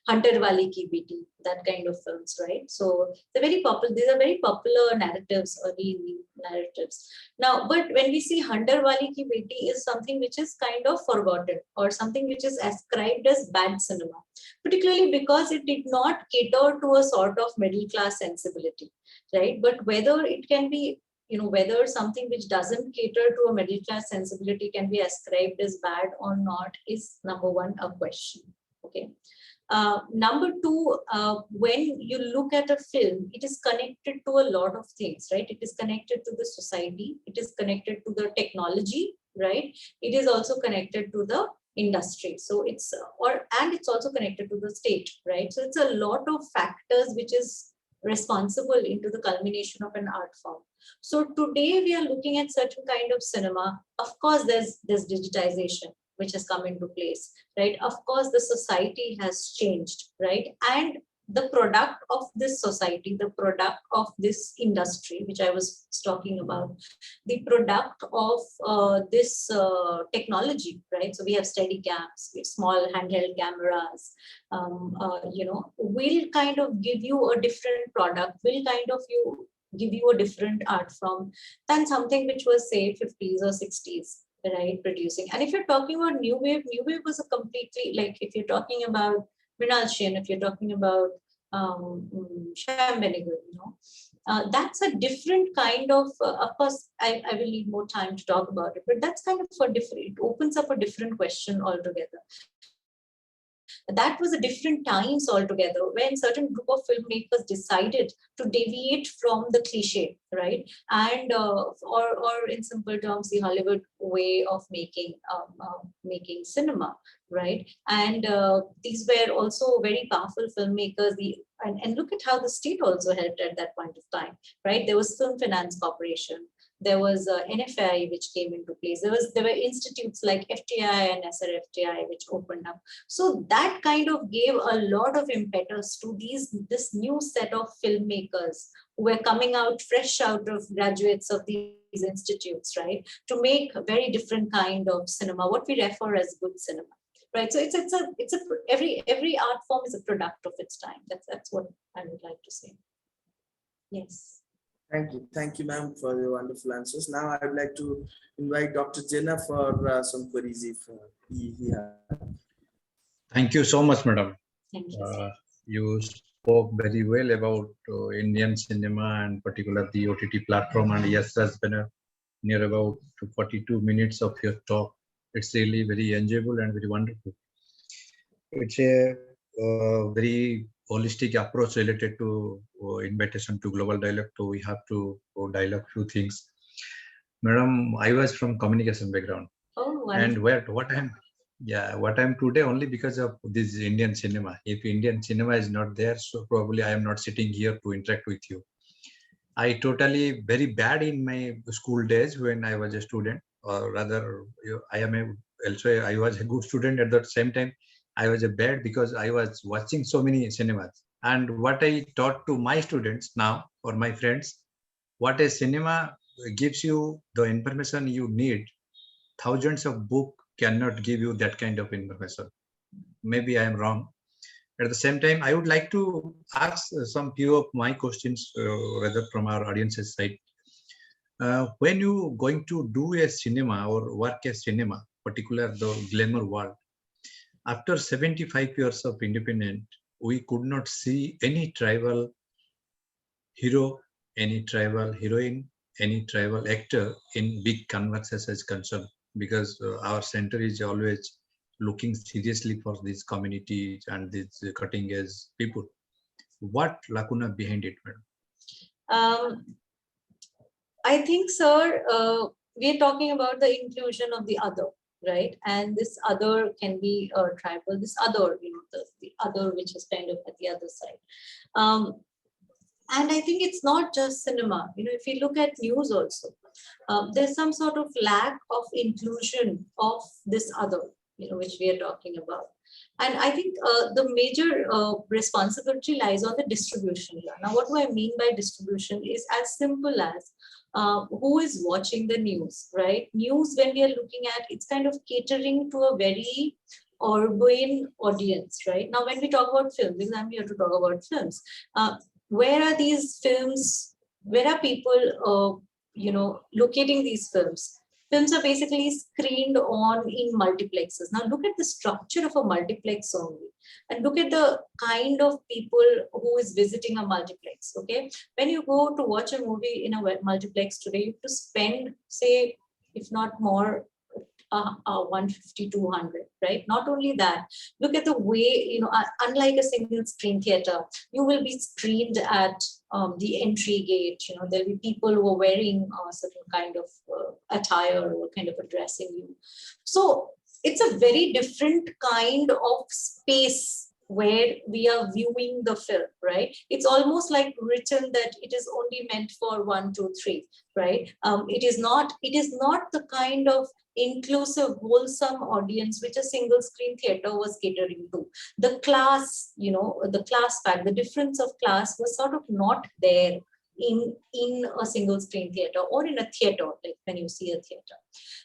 Hunter Wali Ki Beati, that kind of films, right? So they're very popular. These are very popular narratives, early narratives. Now, but when we see Hunter Wali Ki Beati is something which is kind of forgotten, or something which is ascribed as bad cinema, particularly because it did not cater to a sort of middle class sensibility, right? But whether it can be, whether something which doesn't cater to a middle class sensibility can be ascribed as bad or not is, number one, a question. Okay. Number two, when you look at a film, it is connected to a lot of things, right? It is connected to the society, it is connected to the technology, right? It is also connected to the industry. So it's, and it's also connected to the state, right? So it's a lot of factors which is responsible into the culmination of an art form. So today we are looking at certain kind of cinema. Of course, there's digitization which has come into place, right? Of course, the society has changed, right? And the product of this society, the product of this industry, which I was talking about, the product of this technology, right? So we have steady cams, we have small handheld cameras, will kind of give you a different product, will kind of give you a different art form than something which was, say, 50s or 60s, right, producing. And if you're talking about new wave was a completely, like, if you're talking about Mrinal Sen, if you're talking about Shyam Benegal, that's a different kind of course, I will need more time to talk about it, but that's kind of a different, it opens up a different question altogether. That was a different times altogether, when certain group of filmmakers decided to deviate from the cliche, right? And or in simple terms, the Hollywood way of making cinema, right? And these were also very powerful filmmakers. And look at how the state also helped at that point of time, right? There was Film Finance Corporation. There was NFI which came into place. There were institutes like FTI and SRFTI which opened up. So that kind of gave a lot of impetus to this new set of filmmakers who were coming out fresh out of graduates of these institutes, right, to make a very different kind of cinema, what we refer as good cinema, right? So every art form is a product of its time. That's what I would like to say. Yes. Thank you, ma'am, for your wonderful answers. Now I would like to invite Dr. Jenna for some queries if he has. Thank you so much, madam. Thank you. You spoke very well about Indian cinema and particularly the OTT platform. And yes, that's been near about 42 minutes of your talk. It's really very enjoyable and very wonderful. It's a very holistic approach related to invitation to global dialogue. So we have to dialogue few things. Madam, I was from communication background. Oh, wonderful. And what I'm today only because of this Indian cinema. If Indian cinema is not there, so probably I am not sitting here to interact with you. I totally very bad in my school days when I was a student, or rather I was a good student at the same time. I was a bad because I was watching so many cinemas. And what I taught to my students now, or my friends, what a cinema gives you the information you need. Thousands of books cannot give you that kind of information. Maybe I am wrong. At the same time, I would like to ask some few of my questions, rather from our audience's side. When you going to do a cinema or work a cinema, particularly the glamour world, after 75 years of independence, we could not see any tribal hero, any tribal heroine, any tribal actor in big canvases is concerned, because our center is always looking seriously for these communities and these cutting edge people. What lacuna behind it, madam? I think, sir, we're talking about the inclusion of the other, right? And this other can be tribal, this other, the other which is kind of at the other side. And I think it's not just cinema. If you look at news also, there's some sort of lack of inclusion of this other, which we are talking about. And I think the major responsibility lies on the distribution here. Now, what do I mean by distribution is as simple as who is watching the news, right? News, when we are looking at, it's kind of catering to a very urban audience, right? Now, when we talk about films, because I'm here to talk about films, where are these films? Where are people, locating these films? Films are basically screened on in multiplexes. Now look at the structure of a multiplex only, and look at the kind of people who is visiting a multiplex. Okay, when you go to watch a movie in a multiplex today, you have to spend, say, if not more, 150, 200, right? Not only that, look at the way, unlike a single screen theater, you will be screened at the entry gate. There'll be people who are wearing a certain kind of attire or kind of addressing you. So it's a very different kind of space where we are viewing the film, right? It's almost like written that it is only meant for 1, 2, 3, right? It is not the kind of inclusive, wholesome audience which a single screen theater was catering to. The class, the class fact, the difference of class was sort of not there in a single screen theater or in a theater, like when you see a theater.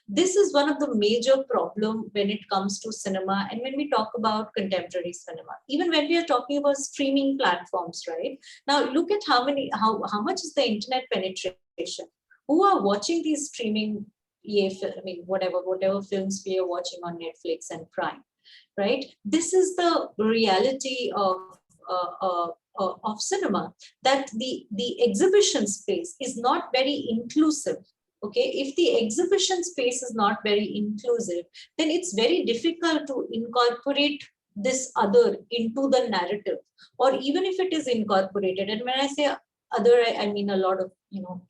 This is one of the major problems when it comes to cinema, and when we talk about contemporary cinema, even when we are talking about streaming platforms, right? Now look at how much is the internet penetration. Who are watching these streaming, whatever films we are watching on Netflix and Prime, right? This is the reality of cinema, that the exhibition space is not very inclusive. Okay, if the exhibition space is not very inclusive, then it's very difficult to incorporate this other into the narrative, or even if it is incorporated. And when I say other, I mean a lot of,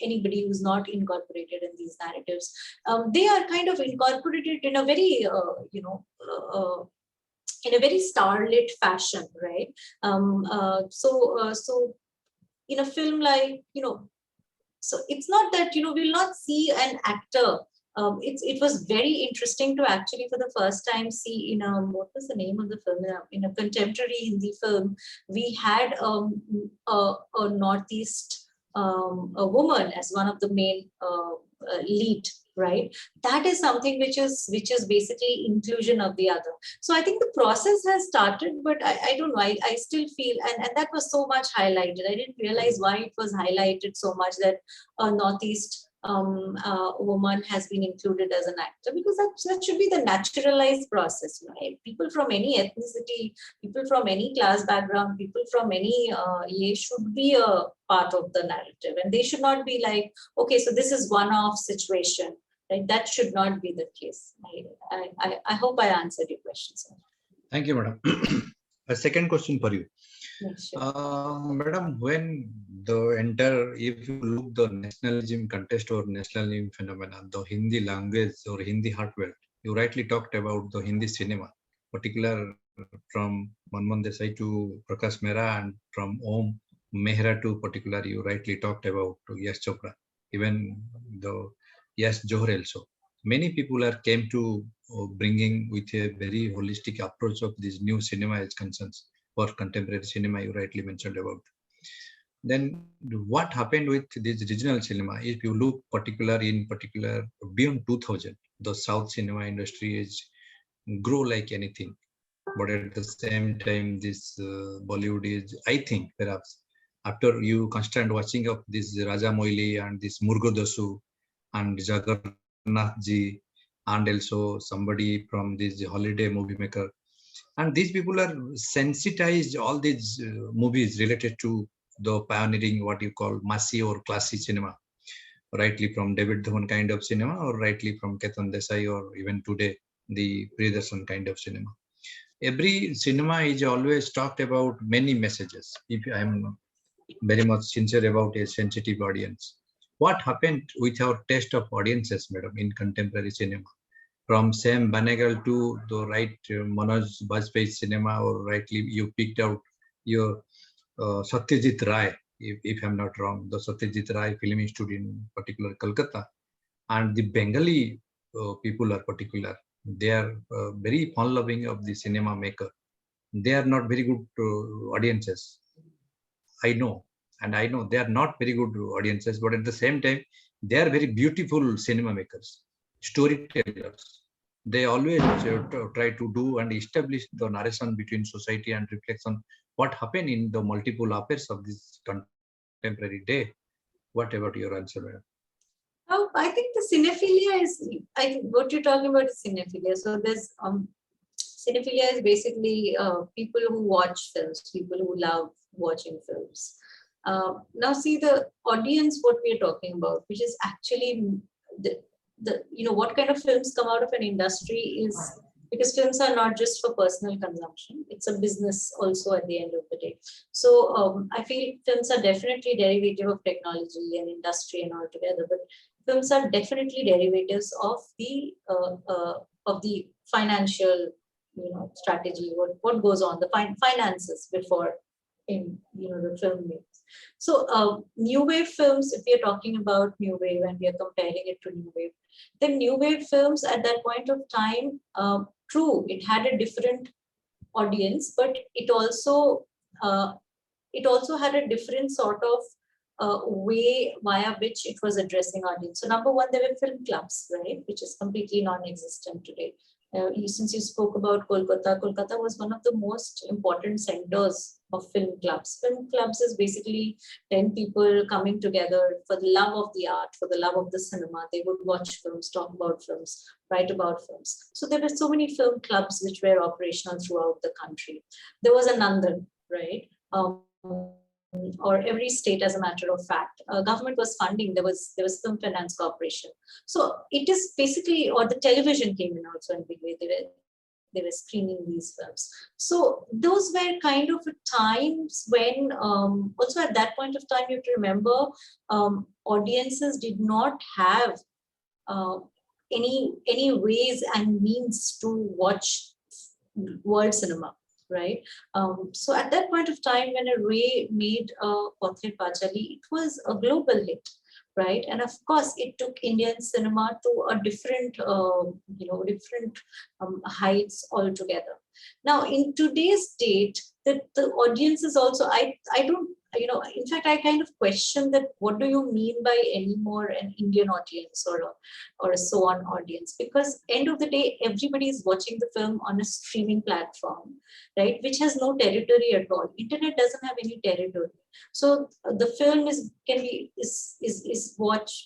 anybody who's not incorporated in these narratives, they are kind of incorporated in a very, in a very starlit fashion, right? So in a film like, so it's not that, we'll not see an actor. It was very interesting to actually for the first time see in a, what was the name of the film? In a contemporary Hindi film, we had a Northeast a woman as one of the main lead, right? That is something which is basically inclusion of the other. So I think the process has started, but I don't know, I still feel, and that was so much highlighted. I didn't realize why it was highlighted so much that a Northeast woman has been included as an actor, because that should be the naturalized process, right? People from any ethnicity, people from any class background, people from any should be a part of the narrative, and they should not be like, okay, so this is one-off situation, right? That should not be the case. I hope I answered your question, sir. Thank you, madam. A second question for you. Yes, sure. Madam, when if you look the nationalism contest or nationalism phenomena, the Hindi language or Hindi heartbeat, you rightly talked about the Hindi cinema, particular from Manmohan Desai to Prakash Mehra, and from Om Mehra to particular, you rightly talked about Yash Chopra, even the Yash Johar also. Many people came to bringing with a very holistic approach of this new cinema as concerns for contemporary cinema, you rightly mentioned about. Then what happened with this regional cinema? If you look particular beyond 2000, the South cinema industry is grow like anything. But at the same time, this Bollywood is, I think, perhaps after you constant watching of this Raja Moili and this Murgo Dasu and Jagannath Ji, and also somebody from this holiday movie maker, and these people are sensitized all these movies related to the pioneering what you call massy or classy cinema, rightly from David Dhawan kind of cinema, or rightly from Ketan Desai, or even today the Priyadarsan kind of cinema. Every cinema is always talked about many messages. If I am very much sincere about a sensitive audience, what happened with our taste of audiences, madam, in contemporary cinema? From Sam Banegal to the right Manoj Bajpayee's cinema, or rightly you picked out your Satyajit Ray, if I'm not wrong, the Satyajit Ray Film Institute in particular Kolkata, and the Bengali people are particular. They are very fun-loving of the cinema maker. They are not very good audiences. I know, and I know they are not very good audiences, but at the same time, they are very beautiful cinema makers, storytellers. They always try to do and establish the narration between society and reflection. What happened in the multiple affairs of this contemporary day? What about your answer, madam? Oh, I think the cinephilia is, I think what you're talking about is cinephilia. So there's cinephilia is basically people who watch films, people who love watching films. Now see the audience, what we're talking about, which is actually the what kind of films come out of an industry is, because films are not just for personal consumption, it's a business also at the end of the day. So I feel films are definitely derivative of technology and industry and all together, but films are definitely derivatives of the financial strategy, what goes on, the finances before in the film makes. So new wave films, if we are talking about new wave and we are comparing it to new wave, then new wave films at that point of time, true, it had a different audience, but it also had a different sort of way via which it was addressing audience. So number one, there were film clubs, right, which is completely non-existent today. Since you spoke about Kolkata, Kolkata was one of the most important centers of film clubs. Film clubs is basically 10 people coming together for the love of the art, for the love of the cinema. They would watch films, talk about films, write about films. So there were so many film clubs which were operational throughout the country. There was a Nandan, right? Or every state, as a matter of fact, government was funding. There was Film Finance Corporation. So it is basically, or the television came in also in big way. They were screening these films. So those were kind of times when, also at that point of time, you have to remember, audiences did not have any ways and means to watch world cinema. Right. So at that point of time, when Ray made Pothet Pachali, it was a global hit, right? And of course, it took Indian cinema to a different, different heights altogether. Now, in today's date, the audience is also, I don't, in fact, I kind of question that, what do you mean by anymore an Indian audience or a so on audience? Because end of the day, everybody is watching the film on a streaming platform, right? Which has no territory at all. Internet doesn't have any territory. So the film is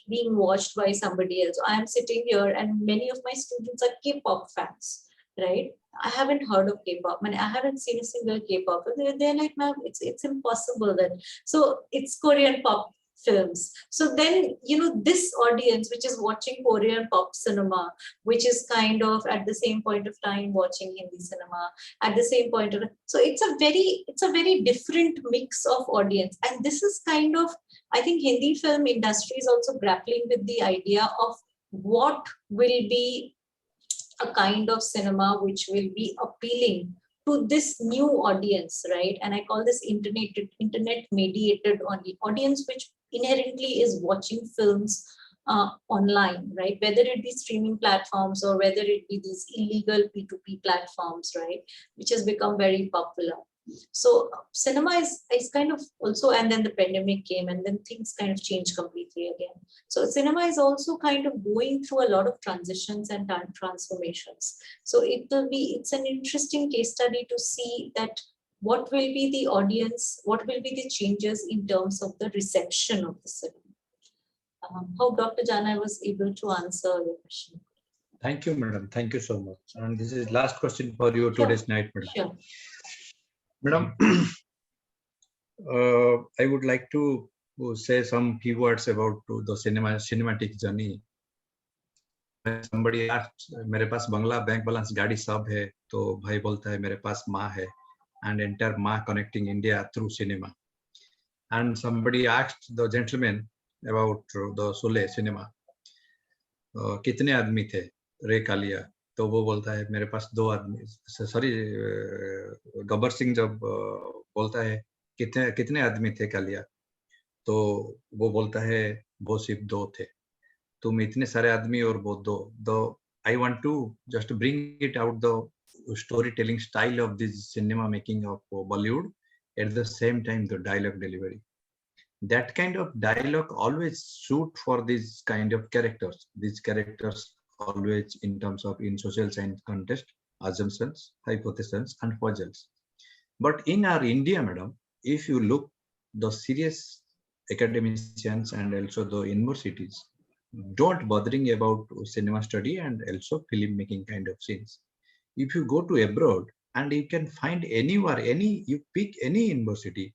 being watched by somebody else. I am sitting here and many of my students are K-pop fans, right? I haven't heard of K-pop. I haven't seen a single K-pop. They're like, ma'am, it's impossible then. So it's Korean pop films. So then, this audience, which is watching Korean pop cinema, which is kind of at the same point of time watching Hindi cinema, at the same point of, so it's a very different mix of audience. And this is kind of, I think Hindi film industry is also grappling with the idea of what will be a kind of cinema which will be appealing to this new audience, right? And I call this internet mediated audience, which inherently is watching films online, right? Whether it be streaming platforms or whether it be these illegal P2P platforms, right? Which has become very popular. So cinema is kind of also, and then the pandemic came and then things kind of changed completely again. So cinema is also kind of going through a lot of transitions and transformations. So it's an interesting case study to see that what will be the audience, what will be the changes in terms of the reception of the cinema. Hope Dr. Jana was able to answer your question. Thank you, madam. Thank you so much. And this is last question for you today's night, madam. Sure. Madam, I would like to say some few words about the cinematic journey. Somebody asked, मेरे पास बंगला bank balance गाड़ी सब है, तो भाई बोलता है मेरे पास माँ है, and entire माँ connecting India through cinema. And somebody asked the gentleman about the Sole cinema. कितने आदमी थे रे कालिया, तो वो बोलता है मेरे पास 2 आदमी. सॉरी, गब्बर सिंह जब बोलता है कितने आदमी थे कालिया, तो वो बोलता है वो सिर्फ 2 थे. तुम इतने सारे आदमी और वो 2. दो I want to just bring it out the storytelling style of this cinema making of Bollywood, at the same time the dialogue delivery. That kind of dialogue always suit for these kind of characters. These characters always in terms of in social science context, assumptions, hypotheses, and puzzles. But in our India, madam, if you look the serious academicians and also the universities don't bothering about cinema study and also film making kind of scenes. If you go to abroad and you can find anywhere, you pick any university,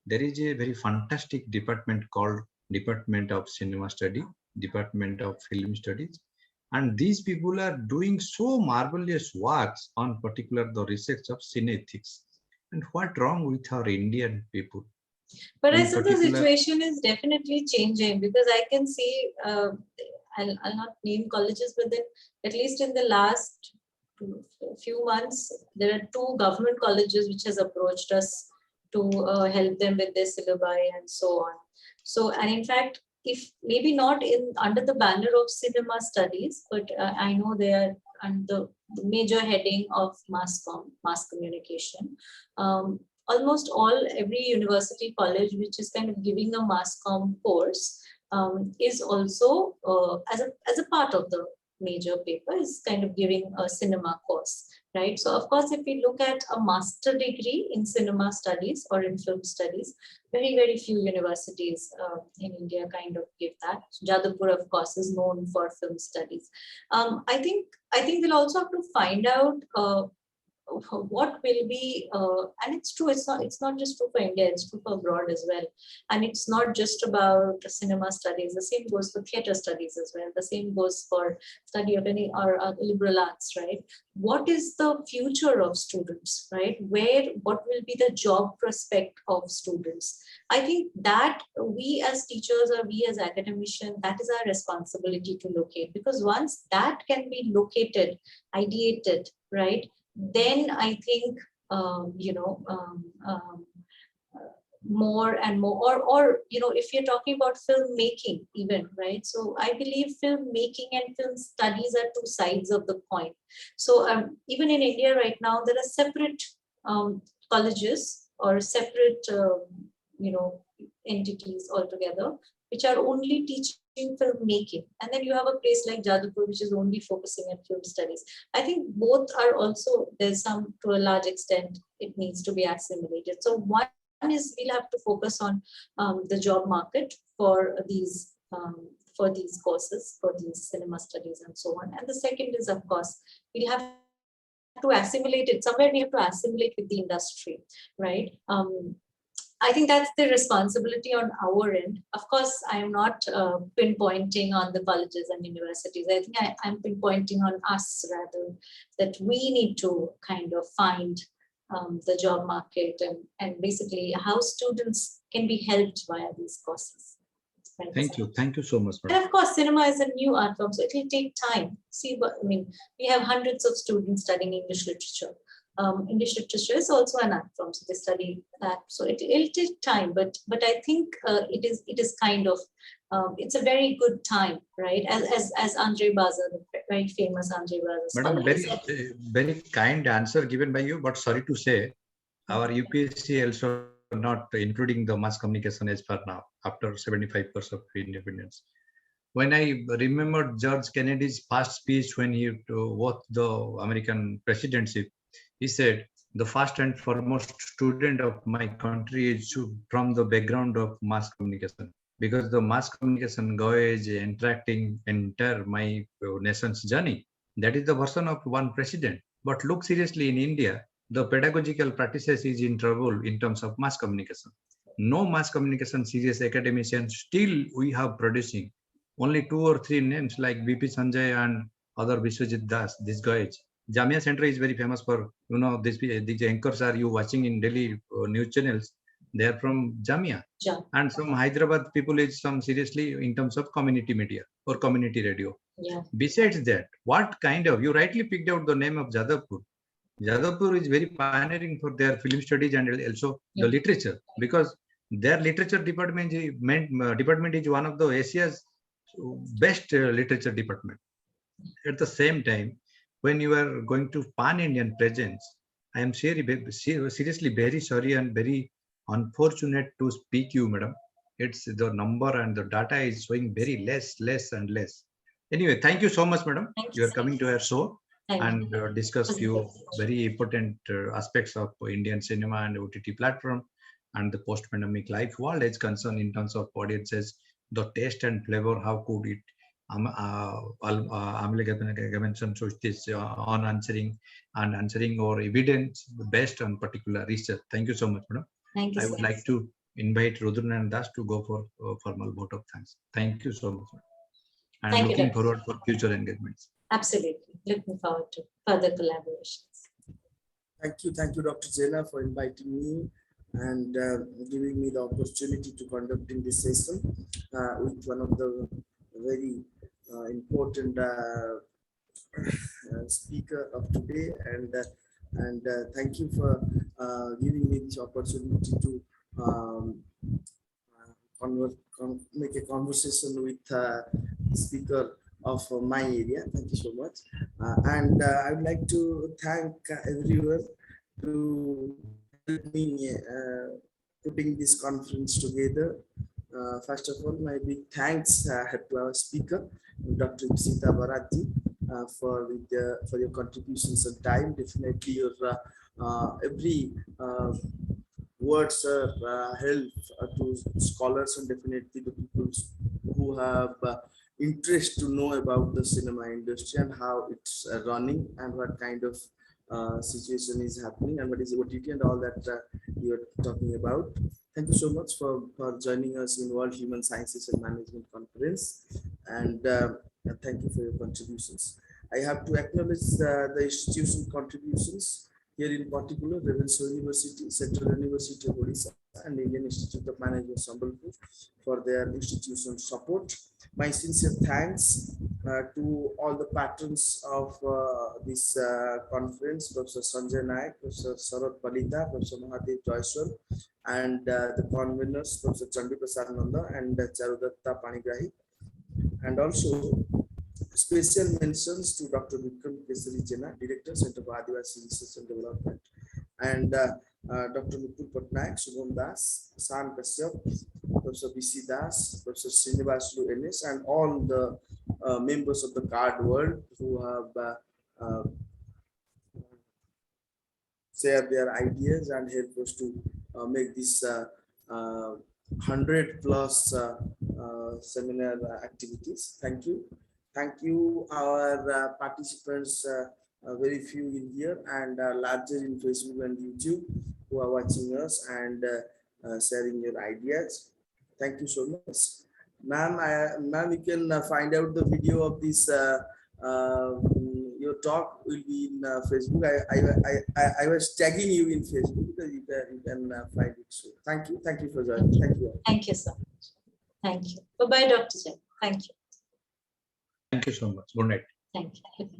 there is a very fantastic department called Department of Cinema Study, Department of Film Studies. And these people are doing so marvelous works on particular the research of cinethics. And what wrong with our Indian people? But I think the situation is definitely changing, because I can see, I'll not name colleges, but then at least in the last few months, there are 2 government colleges which has approached us to help them with their syllabi and so on. So, and in fact, if maybe not under the banner of cinema studies, but I know they are under the major heading of mass communication. Almost every university college which is kind of giving a mass comm course is also as a part of the major paper is kind of giving a cinema course, right? So of course, if we look at a master degree in cinema studies or in film studies, very few universities in India kind of give that. Jadavpur, of course, is known for film studies. I think we'll also have to find out what will be, and it's true, it's not just true for India, it's true for abroad as well. And it's not just about cinema studies, the same goes for theater studies as well, the same goes for study of any or liberal arts, right? What is the future of students, right? What will be the job prospect of students? I think that we as teachers or we as academicians, that is our responsibility to locate, because once that can be located, ideated, right? Then I think, more and more, or if you're talking about filmmaking even, right? So I believe filmmaking and film studies are 2 sides of the coin. So even in India right now, there are separate colleges or separate, entities altogether, which are only teaching filmmaking. And then you have a place like Jadavpur, which is only focusing on film studies. I think both are also, there's some, to a large extent, it needs to be assimilated. So one is we'll have to focus on the job market for these courses, for these cinema studies and so on. And the second is, of course, we'll have to assimilate it. Somewhere we have to assimilate with the industry, right? I think that's the responsibility on our end. Of course, I am not pinpointing on the colleges and universities. I think I'm pinpointing on us rather, that we need to kind of find the job market and basically how students can be helped via these courses. Thank you so much. And of course, cinema is a new art form, so it will take time. See, we have hundreds of students studying English literature. English literature is also an art form, so they study that. So it'll take time, but I think it is kind of it's a very good time, right? As Andre Baza, the very famous Andre Baza. Madam, very kind answer given by you, but sorry to say, our UPSC also not including the mass communication as per now after 75% of independence. When I remember George Kennedy's first speech when he won the American presidency, he said, the first and foremost student of my country is from the background of mass communication, because the mass communication goes interacting entire my nation's journey. That is the version of one president. But look seriously in India, the pedagogical practices is in trouble in terms of mass communication. no mass communication serious academicians. Still, we have producing only 2 or 3 names like BP Sanjay and other Vishwajit Das. These guys. Jamia Center is very famous for, you know, these anchors are you watching in Delhi news channels. They are from Jamia. Yeah. And some Hyderabad people is some seriously in terms of community media or community radio. Yeah. Besides that, what kind of, you rightly picked out the name of Jadavpur. Jadavpur is very pioneering for their film studies and also the literature, because their literature department is one of the Asia's best literature department. At the same time, when you are going to pan-Indian presence, I am seriously very sorry and very unfortunate to speak you, madam. It's the number and the data is showing very less and less. Anyway, thank you so much, madam. You are coming to our show and discuss few very important aspects of Indian cinema and OTT platform and the post-pandemic life world is concerned in terms of audiences, the taste and flavor, how could it on answering or evidence based on particular research. Thank you so much, madam. Thank you. I would like to invite Rudran Das to go for a formal vote of thanks. Thank you so much. I'm looking forward for future engagements. Absolutely. Looking forward to further collaborations. Thank you, Dr. Jena, for inviting me and giving me the opportunity to conducting this session with one of the very important speaker of today, and thank you for giving me this opportunity to make a conversation with the speaker of my area. Thank you so much, and I would like to thank everyone to help me putting this conference together. First of all, my big thanks to our speaker, Dr. Ipsita Barac, for your contributions and time. Definitely, your every words help to scholars and definitely the people who have interest to know about the cinema industry and how it's running and what kind of situation is happening and what is OTT and all that you are talking about. Thank you so much for joining us in World Human Sciences and Management Conference, and thank you for your contributions. I have to acknowledge the institution contributions here, in particular Ravenshaw University, Central University of Odisha, and Indian Institute of Management Sambalpur for their institutional support. My sincere thanks to all the patrons of this conference, Professor Sanjay Naik, Professor Sarat Palita, Professor Mahadev Joyswal, and the conveners, Professor Chandi Prasad Nanda and Charudatta Panigrahi. And also special mentions to Dr. Vikram Kesari Jena, Director, Center for ADIVASI Research and Development, and Dr. Mukul Patnaik, Shubham Das, San Kashyap, Professor BC Das, Professor Srinivasulu NS, and all the members of the CARD world who have shared their ideas and help us to make this 100+ seminar activities. Thank you. Thank you, our participants, very few in here and larger in Facebook and YouTube who are watching us and sharing your ideas. Thank you so much. Ma'am, you can find out the video of this. Your talk will be in Facebook. I was tagging you in Facebook. You can find it soon. Thank you. Thank you for joining. Thank you. Thank you so much. Thank you. Bye-bye, Dr. Jen. Thank you. Thank you so much. Good night. Thank you.